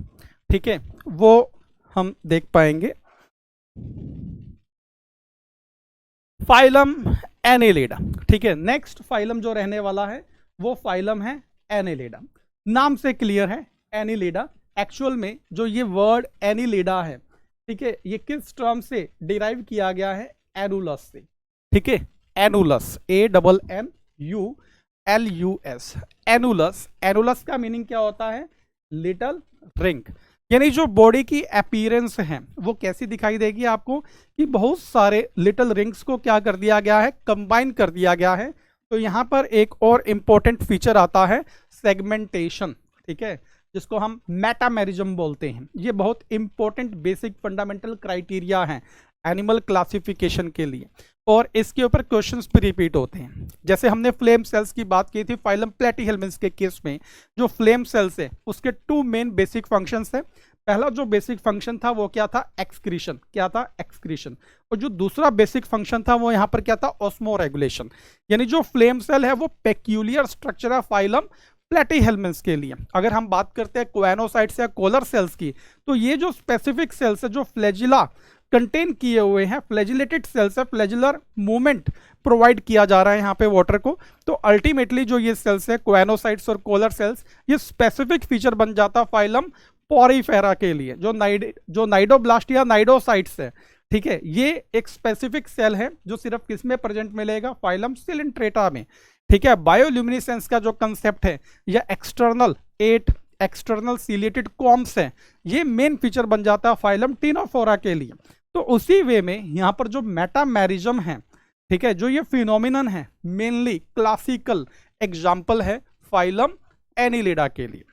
ठीक है, वो हम देख पाएंगे फाइलम एनिलिडा। ठीक है, नेक्स्ट फाइलम जो रहने वाला है वो फाइलम है एनिलिडा। नाम से क्लियर है, एनिलिडा। एक्चुअल में जो ये वर्ड एनिलिडा है, ठीक है, ये किस टर्म से डिराइव किया गया है, एनुलस से। ठीक है, एनुलस, ANNULUS, एनुलस। एनुलस का मीनिंग क्या होता है, लिटल रिंग। यानी जो बॉडी की अपीयरेंस है वो कैसी दिखाई देगी आपको, कि बहुत सारे लिटल रिंग्स को क्या कर दिया गया है, कंबाइन कर दिया गया है। तो यहाँ पर एक और इंपॉर्टेंट फीचर आता है, सेगमेंटेशन। ठीक है, जिसको हम मेटामेरिज्म बोलते हैं। ये बहुत इंपॉर्टेंट बेसिक फंडामेंटल क्राइटेरिया है एनिमल क्लासिफिकेशन के लिए, और इसके ऊपर क्वेश्चंस भी रिपीट होते हैं। जैसे हमने फ्लेम सेल्स की बात की थी फाइलम प्लेटीहेल्मिन्थ्स के केस में, जो फ्लेम सेल्स है उसके 2 मेन बेसिक फंक्शंस है। पहला जो बेसिक फंक्शन था वो क्या था, एक्सक्रीशन। क्या था, एक्सक्रीशन। और जो दूसरा बेसिक फंक्शन था वो यहाँ पर क्या था, ऑस्मो रेगुलेशन। यानी जो फ्लेम सेल है वो पेक्यूलियर स्ट्रक्चर है फाइलम प्लेटीहेल्मिन्थ्स के लिए। अगर हम बात करते हैं क्वेनोसाइट्स या कोलर सेल्स की, तो ये जो स्पेसिफिक सेल्स है जो फ्लैजिला कंटेन किए हुए हैं, फ्लैजिलेटेड सेल्स है, फ्लैजिलर मूवमेंट प्रोवाइड किया जा रहा है यहाँ पे वाटर को। तो अल्टीमेटली जो ये सेल्स है, क्वेनोसाइट्स और कोलर सेल्स, ये स्पेसिफिक फीचर बन जाता फाइलम पॉरीफेरा के लिए, जो नाइडोब्लास्ट या नाइडोसाइट्स है। ठीक है, ये एक स्पेसिफिक सेल है जो सिर्फ किसमें प्रेजेंट मिलेगा, फाइलम सिलेंट्रेटा में। ठीक है, बायोल्यूमिनेसेंस का जो कंसेप्ट है, या एक्सटर्नल सीलिएटेड कॉम्स है, ये मेन फीचर बन जाता है फाइलम टीनोफोरा के लिए। तो उसी वे में यहाँ पर जो मेटामेरिज्म है, ठीक है, जो ये फिनोमिनन है, मेनली क्लासिकल एग्जाम्पल है फाइलम एनिलिडा के लिए।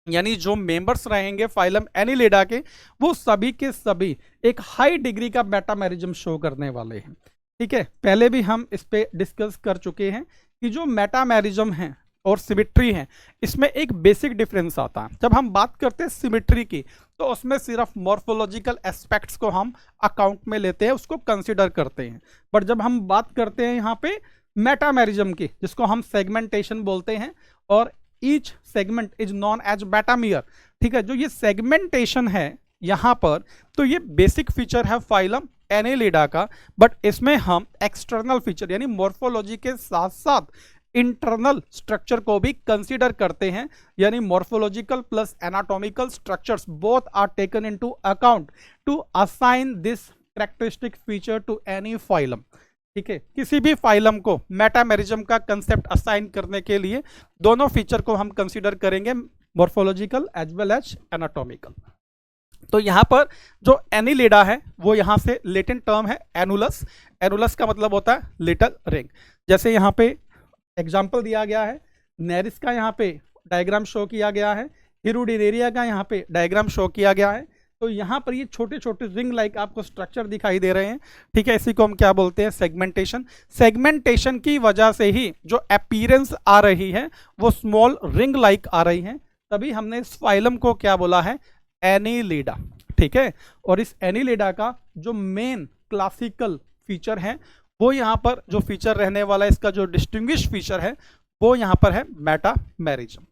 यानी जो मेंबर्स रहेंगे फाइलम एनिलिडा के, वो सभी के सभी एक हाई डिग्री का मेटामेरिज्म शो करने वाले हैं। ठीक है, पहले भी हम इस पे डिस्कस कर चुके हैं कि जो मेटामेरिज्म है और सिमिट्री है, इसमें एक बेसिक डिफरेंस आता है। जब हम बात करते हैं सिमिट्री की, तो उसमें सिर्फ मॉर्फोलॉजिकल एस्पेक्ट्स को हम अकाउंट में लेते हैं, उसको कंसिडर करते हैं। बट जब हम बात करते हैं यहाँ पे मेटामेरिज्म की, जिसको हम सेगमेंटेशन बोलते हैं, और each segment is known as metamere. ठीक है, जो ये सेगमेंटेशन है यहाँ पर, तो ये बेसिक फीचर है फाइलम एनिलिडा का। बट इसमें हम एक्सटर्नल फीचर यानी मॉर्फोलॉजी के साथ साथ इंटरनल स्ट्रक्चर को भी कंसीडर करते हैं। यानी morphological plus anatomical structures both are taken into account to assign this characteristic feature to any phylum. ठीक है, किसी भी फाइलम को मेटामेरिज्म का कंसेप्ट असाइन करने के लिए दोनों फीचर को हम कंसीडर करेंगे, morphological as well as anatomical. तो यहाँ पर जो एनिलिडा है वो यहाँ से लेटेंट टर्म है एनुलस। एनुलस का मतलब होता है लिटिल रिंग। जैसे यहाँ पे एग्जाम्पल दिया गया है, नेरिस का यहाँ पे डायग्राम शो किया गया है, हिरुडिनेरिया का यहाँ पे डायग्राम शो किया गया है। तो यहाँ पर ये छोटे छोटे रिंग लाइक आपको स्ट्रक्चर दिखाई दे रहे हैं, ठीक है। इसी को हम क्या बोलते हैं, सेगमेंटेशन। सेगमेंटेशन की वजह से ही जो अपीयरेंस आ रही है वो स्मॉल रिंग लाइक आ रही है, तभी हमने इस फाइलम को क्या बोला है, एनिलिडा, ठीक है। और इस एनिलिडा का जो मेन क्लासिकल फीचर है वो यहाँ पर जो फीचर रहने वाला है, इसका जो डिस्टिंग्विश फीचर है वो यहाँ पर है मेटामेरिज्म।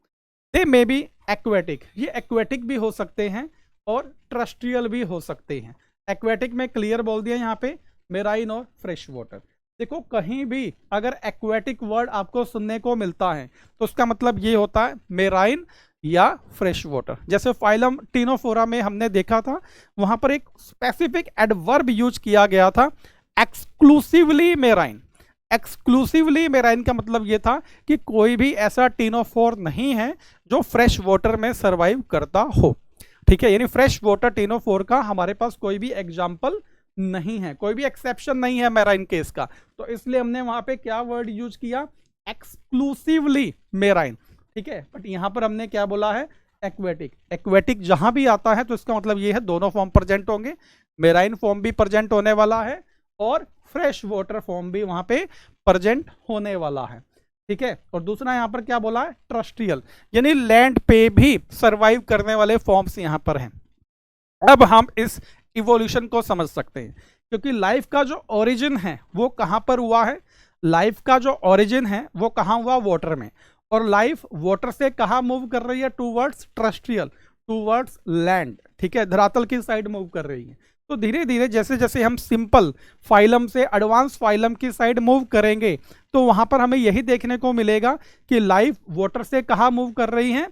दे मे बी एक्वेटिक, ये एक्वेटिक भी हो सकते हैं और टेरेस्ट्रियल भी हो सकते हैं। एक्वेटिक में क्लियर बोल दिया यहाँ पे, मेराइन और फ्रेश वाटर। देखो कहीं भी अगर एक्वेटिक वर्ड आपको सुनने को मिलता है तो उसका मतलब ये होता है मेराइन या फ्रेश वाटर। जैसे फाइलम टिनोफोरा में हमने देखा था, वहां पर एक स्पेसिफिक एडवर्ब यूज किया गया था, एक्सक्लूसिवली मेराइन। एक्सक्लूसिवली मेराइन का मतलब ये था कि कोई भी ऐसा टिनोफोर नहीं है जो फ्रेश वाटर में सरवाइव करता हो, ठीक है। यानी फ्रेश वाटर टिनोफोर का हमारे पास कोई भी एग्जाम्पल नहीं है, कोई भी एक्सेप्शन नहीं है मेराइन केस का। तो इसलिए हमने वहां पे क्या वर्ड यूज किया, एक्सक्लूसिवली मेराइन, ठीक है। बट यहां पर हमने क्या बोला है, एक्वेटिक। एक्वेटिक जहां भी आता है तो इसका मतलब ये है दोनों फॉर्म प्रेजेंट होंगे, मेराइन फॉर्म भी प्रेजेंट होने वाला है और फ्रेश वाटर फॉर्म भी वहां पे प्रेजेंट होने वाला है, ठीक है। और दूसरा यहां पर क्या बोला है, टेरेस्ट्रियल, यानी लैंड पे भी सरवाइव करने वाले फॉर्म्स यहां पर हैं। अब हम इस इवोल्यूशन को समझ सकते हैं, क्योंकि लाइफ का जो ओरिजिन है वो कहां पर हुआ है, लाइफ का जो ओरिजिन है वो कहां हुआ, वाटर में। और लाइफ वाटर से कहां मूव कर रही है, टूवर्ड्स टेरेस्ट्रियल, टूवर्ड्स लैंड, ठीक है, धरातल की साइड मूव कर रही है। तो धीरे धीरे जैसे जैसे हम सिंपल फाइलम से एडवांस फाइलम की साइड मूव करेंगे तो वहां पर हमें यही देखने को मिलेगा कि लाइफ वाटर से कहां मूव कर रही है,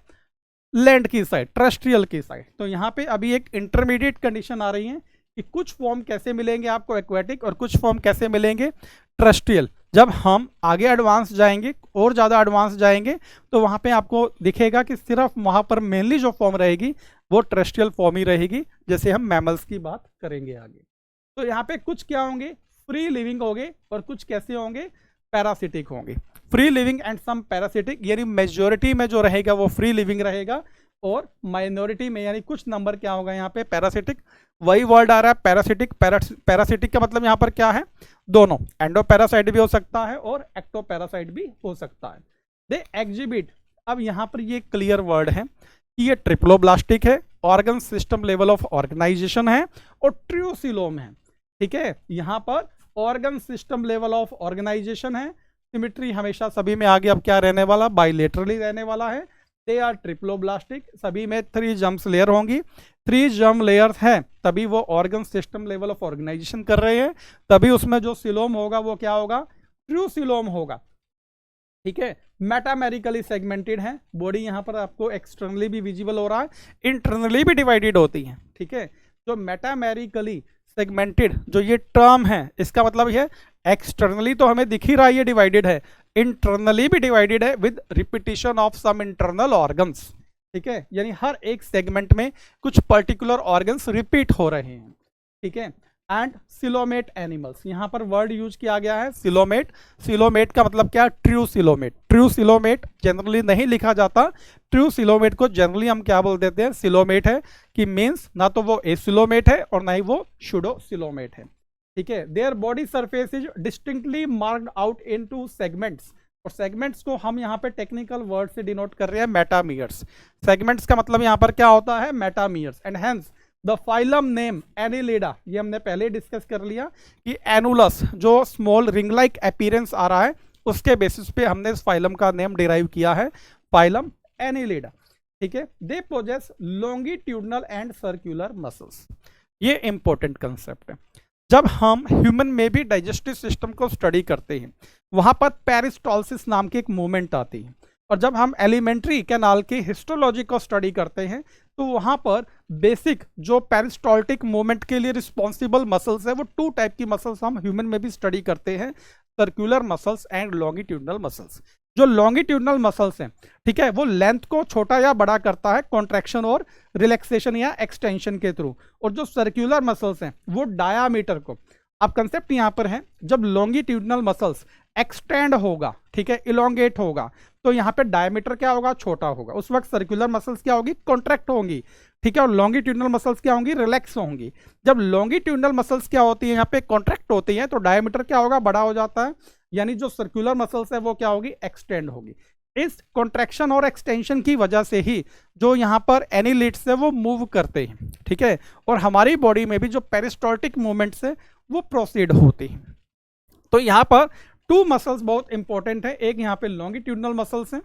लैंड की साइड, टेरेस्ट्रियल की साइड। तो यहाँ पे अभी एक इंटरमीडिएट कंडीशन आ रही है कि कुछ फॉर्म कैसे मिलेंगे आपको एक्वेटिक और कुछ फॉर्म कैसे मिलेंगे टेरेस्ट्रियल। जब हम आगे एडवांस जाएंगे और ज़्यादा एडवांस जाएंगे तो वहाँ पे आपको दिखेगा कि सिर्फ वहाँ पर मेनली जो फॉर्म रहेगी वो टेरेस्ट्रियल फॉर्म ही रहेगी, जैसे हम मैमल्स की बात करेंगे आगे। तो यहाँ पे कुछ क्या होंगे, फ्री लिविंग होंगे और कुछ कैसे होंगे, पैरासिटिक होंगे। Free living and some parasitic, यानी मेजोरिटी में जो रहेगा वो फ्री लिविंग रहेगा और माइनॉरिटी में यानी कुछ नंबर क्या होगा यहाँ पे, पैरासिटिक। वही वर्ड आ रहा है पैरासिटिक। पैरासिटिक का मतलब यहाँ पर क्या है, दोनों, एंडो पैरासाइट भी हो सकता है और एक्टो पैरासाइट भी हो सकता है। दे एग्जिबिट, अब यहाँ पर ये क्लियर वर्ड है कि ये ट्रिप्लोब्लास्टिक है, organ system level of organization है और ट्रियोसिलोम है, ठीक है। यहाँ पर organ system level of organization है, सिमिट्री हमेशा सभी में आगे अब क्या रहने वाला, बाइलेटरली रहने वाला है। दे आर ट्रिप्लोब्लास्टिक, सभी में 3 जर्म्स लेयर होंगी, 3 जर्म लेयर्स हैं, तभी वो organ system level of organization कर रहे हैं, तभी उसमें जो सिलोम होगा वो क्या होगा, ट्रियोसिलोम होगा, ठीक है। मेटामेरिकली सेगमेंटेड है, बॉडी यहाँ पर आपको एक्सटर्नली भी विजिबल हो रहा है, इंटरनली भी डिवाइडेड होती है, ठीक है। जो मेटामेरिकली सेगमेंटेड जो ये टर्म है इसका मतलब है एक्सटर्नली तो हमें दिख ही रहा है ये डिवाइडेड है, इंटरनली भी डिवाइडेड है with repetition of some internal organs, ठीक है। यानी हर एक सेगमेंट में कुछ पर्टिकुलर ऑर्गन्स रिपीट हो रहे हैं, ठीक है। एंड सिलोमेट एनिमल्स, यहाँ पर वर्ड यूज किया गया है सिलोमेट। सिलोमेट का मतलब क्या, true coelomate. True coelomate generally नहीं लिखा जाता, ट्रू सिलोमेट को जनरली हम क्या बोल देते हैं, सिलोमेट है, कि मीन्स ना तो वो एसिलोमेट है और ना ही वो शूडो सिलोमेट है, ठीक है। Their body surface is distinctly marked out into segments, और सेगमेंट्स को हम यहाँ पे टेक्निकल वर्ड से डिनोट कर रहे हैं मेटामियर्स। सेगमेंट्स का मतलब यहाँ पर क्या होता है, metameres. And hence the phylum name Annelida, ये हमने पहले डिस्कस कर लिया कि एनुलस जो स्मॉल रिंग लाइक अपीयरेंस आ रहा है उसके बेसिस पे हमने इस फाइलम का नेम डिराइव किया है, फाइलम एनिलिडा, ठीक है। They possess longitudinal and circular muscles, ये इंपॉर्टेंट कंसेप्ट है। जब हम ह्यूमन में भी डाइजेस्टिव सिस्टम को स्टडी करते हैं वहां पर पेरिस्टॉल्सिस नाम की एक मूवमेंट आती है, और जब हम एलिमेंट्री कैनाल की हिस्टोलॉजी को स्टडी करते हैं तो वहां पर बेसिक जो पेरिस्टॉल्टिक मूवमेंट के लिए रिस्पॉन्सिबल मसल्स है वो 2 टाइप की मसल्स हम ह्यूमन में भी स्टडी करते हैं, circular muscles and longitudinal muscles. जो लॉन्गिट्यूडनल मसल्स हैं, ठीक है, वो लेंथ को छोटा या बड़ा करता है कॉन्ट्रैक्शन और रिलैक्सेशन या एक्सटेंशन के थ्रू, और जो सर्कुलर मसल्स हैं वो डायामीटर को, अब कंसेप्ट यहां पर है, जब लॉन्गिट्यूडनल मसल्स एक्सटेंड होगा, ठीक है, इलोंगेट होगा, तो यहाँ पे डायमीटर क्या होगा, छोटा होगा, उस वक्त सर्कुलर मसल्स क्या होगी, कॉन्ट्रैक्ट होंगी, ठीक है, और लॉन्गिट्यूडनल मसल्स क्या होंगी, रिलैक्स होंगी। जब लॉन्गिट्यूडनल मसल्स क्या होती है, यहाँ पे कॉन्ट्रैक्ट होती हैं, तो डायमीटर क्या होगा, बड़ा हो जाता है, यानी जो सर्कुलर मसल्स है वो क्या होगी, एक्सटेंड होगी। इस कॉन्ट्रैक्शन और एक्सटेंशन की वजह से ही जो यहाँ पर एनिलिट्स है वो मूव करते हैं, ठीक है, और हमारी बॉडी में भी जो पेरिस्टॉल्टिक मूवमेंट्स है वो प्रोसीड होती हैं। तो यहाँ पर टू मसल्स बहुत इंपॉर्टेंट है, एक यहाँ पे लॉन्गिट्यूडनल मसल्स हैं,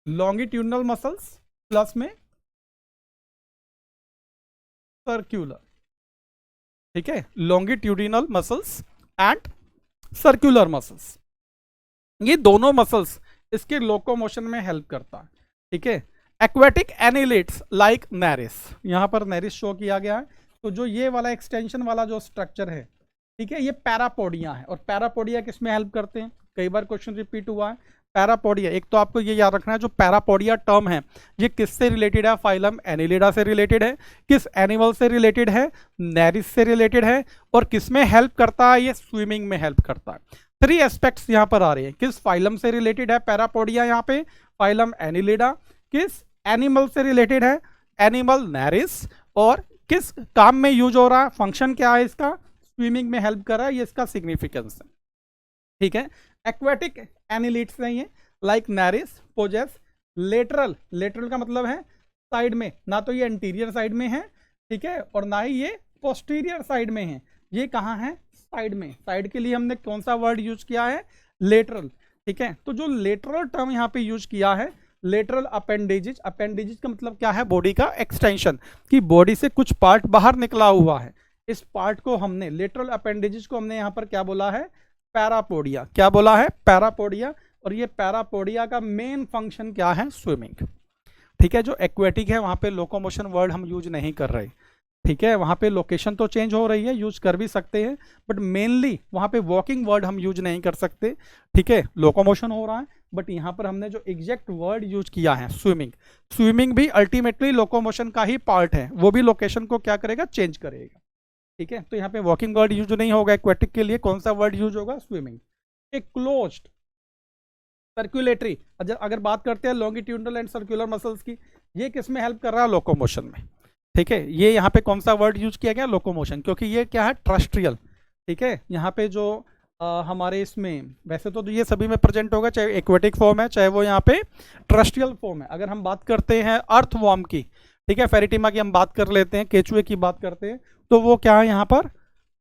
लॉन्गिट्यूडनल मसल्स प्लस में सर्क्यूलर, ठीक है, longitudinal muscles and circular muscles, ये दोनों मसल्स इसके लोकोमोशन में हेल्प करता है, ठीक है। एक्वेटिक एनिलिट्स लाइक नेरिस, यहां पर नेरिस शो किया गया है, तो जो ये वाला एक्सटेंशन वाला जो स्ट्रक्चर है, ठीक है, ये पैरापोडिया है, और पैरापोडिया किसमें हेल्प करते हैं, कई बार क्वेश्चन रिपीट हुआ है। पैरापोडिया, एक तो आपको ये याद रखना है, जो पैरापोडिया टर्म है ये किससे रिलेटेड है, फाइलम एनिलिडा से रिलेटेड है, किस एनिमल से रिलेटेड है, नेरिस से रिलेटेड है, और किसमें हेल्प करता है, ये स्विमिंग में हेल्प करता है। थ्री एस्पेक्ट्स यहाँ पर आ रहे हैं, किस फाइलम से रिलेटेड है पैरापोडिया, यहाँ पे फाइलम एनिलिडा, किस एनिमल से रिलेटेड है, एनिमल नेरिस, और किस काम में यूज हो रहा है, फंक्शन क्या है इसका, स्विमिंग में हेल्प कर रहा है, ये इसका सिग्निफिकेंस है, ठीक है। एक्वेटिक एनिलिट्स हैं ये, like Nereis possess lateral, lateral का मतलब है साइड में, ना तो ये एंटीरियर साइड में है, ठीक है, और ना ही ये पोस्टीरियर साइड में है, ये कहाँ है, साइड में। साइड के लिए हमने कौन सा वर्ड यूज किया है, लेटरल, ठीक है। तो जो लेटरल टर्म यहाँ पे यूज किया है, लेटरल अपेंडेजेज, अपेंडेजेज का मतलब क्या है, बॉडी का एक्सटेंशन, कि बॉडी से कुछ पार्ट बाहर निकला हुआ है, इस पार्ट को हमने, लेटरल अपेंडेजेज को हमने यहाँ पर क्या बोला है, पैरापोडिया, क्या बोला है, पैरापोडिया, और ये पैरापोडिया का मेन फंक्शन क्या है, स्विमिंग, ठीक है। जो एक्वेटिक है वहां पे लोकोमोशन वर्ड हम यूज नहीं कर रहे, ठीक है, वहां पे लोकेशन तो चेंज हो रही है, यूज कर भी सकते हैं, बट मेनली वहां पे वॉकिंग वर्ड हम यूज नहीं कर सकते, ठीक है, लोकोमोशन हो रहा है, बट यहाँ पर हमने जो एग्जैक्ट वर्ड यूज किया है स्विमिंग, स्विमिंग भी अल्टीमेटली लोकोमोशन का ही पार्ट है, वो भी लोकेशन को क्या करेगा, चेंज करेगा, ठीक है। तो यहाँ पे वॉकिंग वर्ड यूज नहीं होगा एक्वेटिक के लिए, कौन सा वर्ड यूज होगा, स्विमिंग। एक क्लोज्ड सर्कुलेटरी, अगर बात करते हैं लॉन्गिट्यूडनल एंड सर्कुलर मसल्स की, ये किस में हेल्प कर रहा है, लोकोमोशन में, ठीक है। ये यहाँ पे कौन सा वर्ड यूज किया गया, लोकोमोशन, क्योंकि ये क्या है, ट्रस्ट्रियल, ठीक है। यहाँ पे जो हमारे इसमें वैसे तो ये सभी में प्रेजेंट होगा, चाहे एक्वेटिक फॉर्म है चाहे वो यहाँ पे ट्रस्ट्रियल फॉर्म है। अगर हम बात करते हैं अर्थवॉर्म की, ठीक है, फेरिटिमा की हम बात कर लेते हैं, केचुए की बात करते हैं, तो वो क्या है, यहाँ पर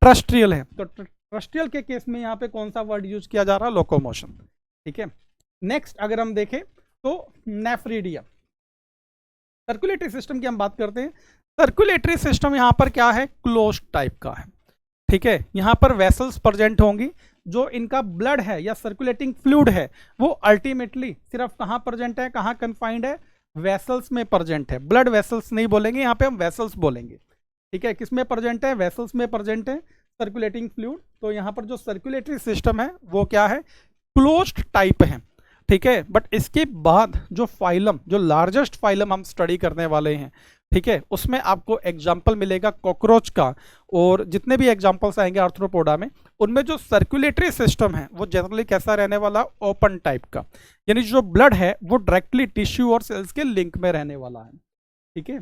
ट्रस्ट्रियल है। तो ट्रस्ट्रियल के केस में यहाँ पे कौन सा वर्ड यूज किया जा रहा है, लोकोमोशन, ठीक है। नेक्स्ट अगर हम देखें तो नेफ्रिडिया, सर्कुलेटरी सिस्टम की हम बात करते हैं। सर्कुलेटरी सिस्टम यहाँ पर क्या है, क्लोज टाइप का है, ठीक है। यहाँ पर वेसल्स प्रेजेंट होंगी, जो इनका ब्लड है या सर्कुलेटिंग फ्लूइड है वो अल्टीमेटली सिर्फ कहाँ प्रेजेंट है, कहाँ कन्फाइंड है, वेसल्स में प्रेजेंट है। ब्लड वेसल्स नहीं बोलेंगे, यहाँ पे हम वेसल्स बोलेंगे, ठीक है। किस में प्रेजेंट है, वेसल्स में प्रेजेंट है सर्कुलेटिंग फ्लूइड। तो यहाँ पर जो सर्कुलेटरी सिस्टम है वो क्या है, क्लोज्ड टाइप है, ठीक है। बट इसके बाद जो फाइलम, जो लार्जेस्ट फाइलम हम स्टडी करने वाले हैं, ठीक है, उसमें आपको एग्जाम्पल मिलेगा कॉकरोच का, और जितने भी एग्जाम्पल्स आएंगे आर्थ्रोपोडा में, उनमें जो सर्कुलेटरी सिस्टम है वो जनरली कैसा रहने वाला, ओपन टाइप का, यानी जो ब्लड है वो डायरेक्टली टिश्यू और सेल्स के लिंक में रहने वाला है, ठीक है।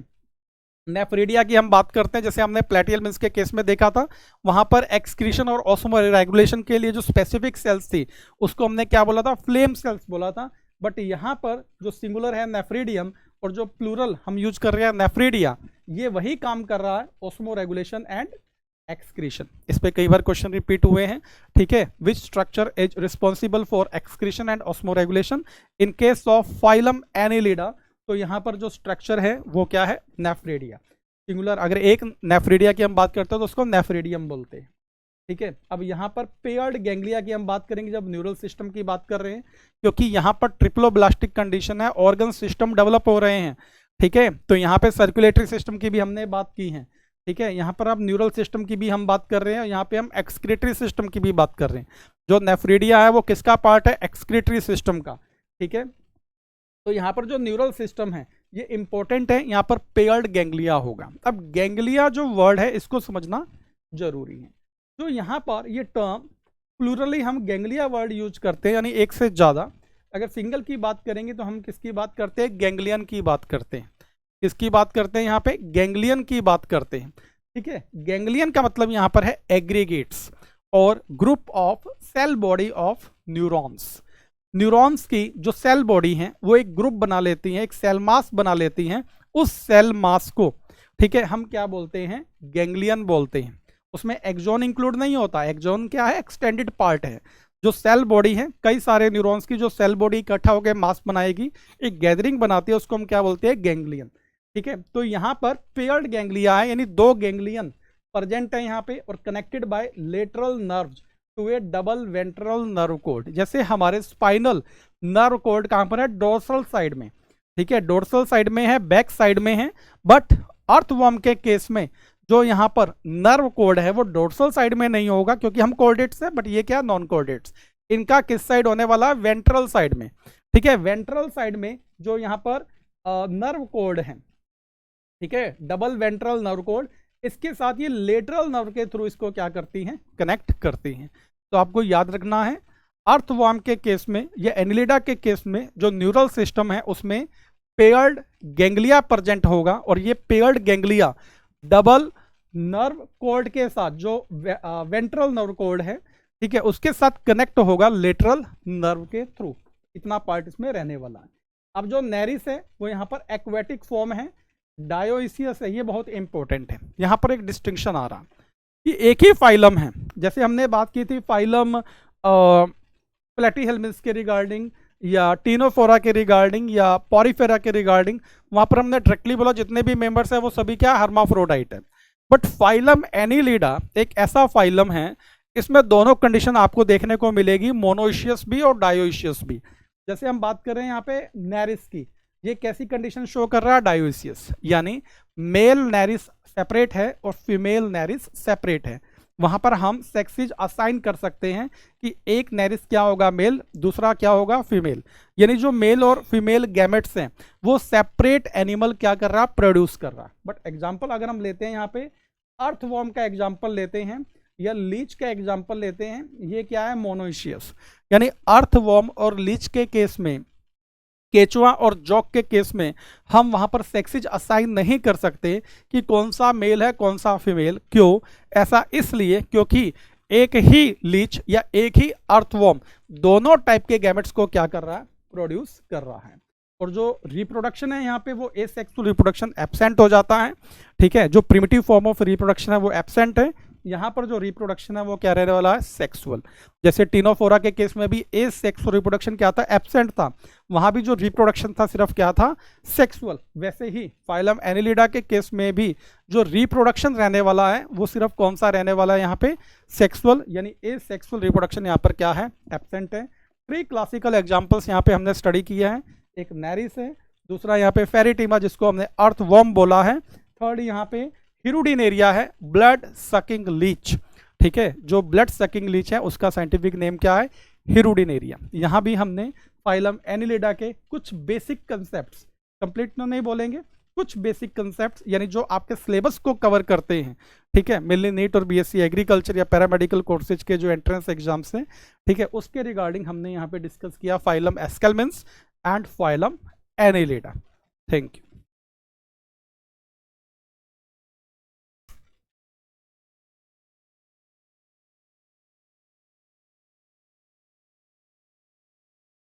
नेफ्रिडिया की हम बात करते हैं, जैसे हमने प्लेटियल मिल्स के केस में देखा था, वहां पर एक्सक्रीशन और ऑस्मो रेगुलेशन के लिए जो स्पेसिफिक सेल्स थी उसको हमने क्या बोला था, फ्लेम सेल्स बोला था। बट यहाँ पर जो सिंगुलर है नेफ्रिडियम, और जो प्लूरल हम यूज कर रहे हैं नेफ्रिडिया, ये वही काम कर रहा है, ऑस्मो रेगुलेशन एंड एक्सक्रीशन। इस पे कई बार क्वेश्चन रिपीट हुए हैं, ठीक है। Which structure is responsible for excretion and osmo regulation in case of phylum Annelida. तो यहाँ पर जो स्ट्रक्चर है वो क्या है, नेफ्रिडिया, सिंगुलर। अगर एक नेफ्रिडिया की हम बात करते हैं तो उसको नेफ्रिडियम बोलते हैं, ठीक है। अब यहाँ पर पेयर्ड गैंग्लिया की हम बात करेंगे जब न्यूरल सिस्टम की बात कर रहे हैं, क्योंकि यहाँ पर ट्रिप्लोब्लास्टिक कंडीशन है, ऑर्गन सिस्टम डेवलप हो रहे हैं, ठीक है। तो यहाँ पे सर्कुलेटरी सिस्टम की भी हमने बात की है। ठीक है, यहाँ पर आप न्यूरल सिस्टम की भी हम बात कर रहे हैं, यहाँ पे हम एक्सक्रीटरी सिस्टम की भी बात कर रहे हैं। जो नेफ्रिडिया है वो किसका पार्ट है, एक्सक्रीटरी सिस्टम का। ठीक है, तो यहाँ पर जो न्यूरल सिस्टम है ये इंपॉर्टेंट है, यहाँ पर पेयर्ड गैंग्लिया होगा। अब गैंग्लिया जो वर्ड है इसको समझना जरूरी है। जो यहाँ पर ये टर्म प्लूरली हम गैंग्लिया वर्ड यूज करते हैं, यानी एक से ज़्यादा। अगर सिंगल की बात करेंगे तो हम किसकी बात करते हैं, गैंग्लियन की बात करते हैं। किसकी बात करते हैं यहाँ पे, गैंग्लियन की बात करते हैं। ठीक है, गैंग्लियन का मतलब यहाँ पर है एग्रीगेट्स और group of cell body of neurons. Neurons की जो सेल बॉडी है वो एक ग्रुप बना लेती हैं, एक सेल मास बना लेती हैं। उस सेल मास को, ठीक है, हम क्या बोलते हैं, गैंग्लियन बोलते हैं। उसमें एक्सॉन इंक्लूड नहीं होता। एक्सॉन क्या है, एक्सटेंडेड पार्ट है। जो सेल बॉडी है, कई सारे न्यूरॉन्स की जो सेल बॉडी इकट्ठा होकर मास बनाएगी, एक गैदरिंग बनाती है, उसको हम क्या बोलते हैं, गैंग्लियन। ठीक है, तो यहाँ पर पेयर्ड गैंग्लिया है, यानी दो गैंग्लियन प्रेजेंट है यहाँ पे और connected by lateral nerves to a double ventral nerve cord. जैसे हमारे स्पाइनल नर्व कोड कहाँ पर है, डोर्सल साइड में। ठीक है, डोर्सल साइड में है, बैक साइड में है। बट अर्थवर्म के केस में जो यहाँ पर नर्व कोड है वो डोर्सल साइड में नहीं होगा, क्योंकि हम कोऑर्डिनेट्स है, बट ये क्या, नॉन कोऑर्डिनेट्स। इनका किस साइड होने वाला है, वेंट्रल साइड में। ठीक है, वेंट्रल साइड में जो यहाँ पर नर्व कोड है, ठीक है, डबल वेंट्रल नर्व कोड, इसके साथ ये लेटरल नर्व के थ्रू इसको क्या करती हैं, कनेक्ट करती हैं। तो आपको याद रखना है, अर्थवर्म के केस में या एनिलिडा के केस में जो न्यूरल सिस्टम है उसमें पेयर्ड गैंग्लिया प्रेजेंट होगा, और ये paired ganglia double nerve code के साथ, जो वेंट्रल नर्व कोड है, ठीक है, उसके साथ कनेक्ट होगा लेटरल नर्व के थ्रू। इतना पार्ट इसमें रहने वाला है। अब जो नेरिस है वो यहाँ पर एक्वेटिक फॉर्म है, डायोइसियस है, ये बहुत इंपॉर्टेंट है। यहाँ पर एक डिस्टिंक्शन आ रहा कि एक ही फाइलम है। जैसे हमने बात की थी फाइलम प्लेटीहेल्मिन्थस के रिगार्डिंग, या टीनोफोरा के रिगार्डिंग, या पॉरीफेरा के रिगार्डिंग, वहाँ पर हमने डायरेक्टली बोला जितने भी मेंबर्स हैं वो सभी क्या, हर्माफ्रोडाइट है। बट फाइलम एनिलिडा एक ऐसा फाइलम है, इसमें दोनों कंडीशन आपको देखने को मिलेगी, मोनोइशियस भी और डायोइशियस भी। जैसे हम बात कर रहे हैं यहाँ पे नेरिस की, ये कैसी कंडीशन शो कर रहा है, डायोइसियस, यानी मेल नेरिस सेपरेट है और फीमेल नेरिस सेपरेट है। वहां पर हम सेक्सेज असाइन कर सकते हैं कि एक नेरिस क्या होगा, मेल, दूसरा क्या होगा, फीमेल। यानी जो मेल और फीमेल गैमेट्स हैं वो सेपरेट एनिमल क्या कर रहा है, प्रोड्यूस कर रहा है। बट एग्जाम्पल अगर हम लेते हैं यहाँ पे अर्थवर्म का एग्जाम्पल लेते हैं या लीच का एग्जाम्पल लेते हैं, ये क्या है, मोनोइशियस। यानी अर्थवर्म और लीच के केस में, केचुआ और जॉक के केस में हम वहां पर सेक्सेज असाइन नहीं कर सकते कि कौन सा मेल है कौन सा फीमेल। क्यों ऐसा, इसलिए क्योंकि एक ही लीच या एक ही अर्थवर्म दोनों टाइप के गैमेट्स को क्या कर रहा है, प्रोड्यूस कर रहा है। और जो रिप्रोडक्शन है यहाँ पे वो एसेक्सुअल रिप्रोडक्शन एब्सेंट हो जाता है। ठीक है, जो प्रिमिटिव फॉर्म ऑफ रिप्रोडक्शन है वो एब्सेंट है। यहाँ पर जो रिप्रोडक्शन है वो क्या रहने वाला है, सेक्सुअल। जैसे टीनोफोरा के केस में भी एसेक्सुअल रिप्रोडक्शन क्या था, एब्सेंट था, वहां भी जो रिप्रोडक्शन था सिर्फ क्या था, सेक्सुअल। वैसे ही फाइलम एनिलिडा के केस में भी जो रिप्रोडक्शन रहने वाला है वो सिर्फ कौन सा रहने वाला है, यहाँ पे सेक्सुअल, यानी एसेक्सुअल रिप्रोडक्शन यहाँ पर क्या है, एब्सेंट है। 3 क्लासिकल एग्जाम्पल्स यहाँ पे हमने स्टडी किया है। एक नेरिस है, दूसरा यहाँ पे फेरिटीमा जिसको हमने अर्थवर्म बोला है, थर्ड यहाँ पे हिरुडिनेरिया है, ब्लड सकिंग लीच। ठीक है, जो ब्लड सकिंग लीच है उसका साइंटिफिक नेम क्या है, हिरुडिनेरिया। यहाँ भी हमने फाइलम एनिलिडा के कुछ बेसिक कंसेप्ट्स, कंप्लीट तो नहीं बोलेंगे, कुछ बेसिक कंसेप्ट्स यानी जो आपके सिलेबस को कवर करते हैं, ठीक है, मेनली नीट और बीएससी एग्रीकल्चर या पैरामेडिकल कोर्सेज के जो एंट्रेंस एग्जाम्स हैं, ठीक है, उसके रिगार्डिंग हमने यहाँ पे डिस्कस किया phylum एस्केलमेंट्स and phylum Annelida. Thank you.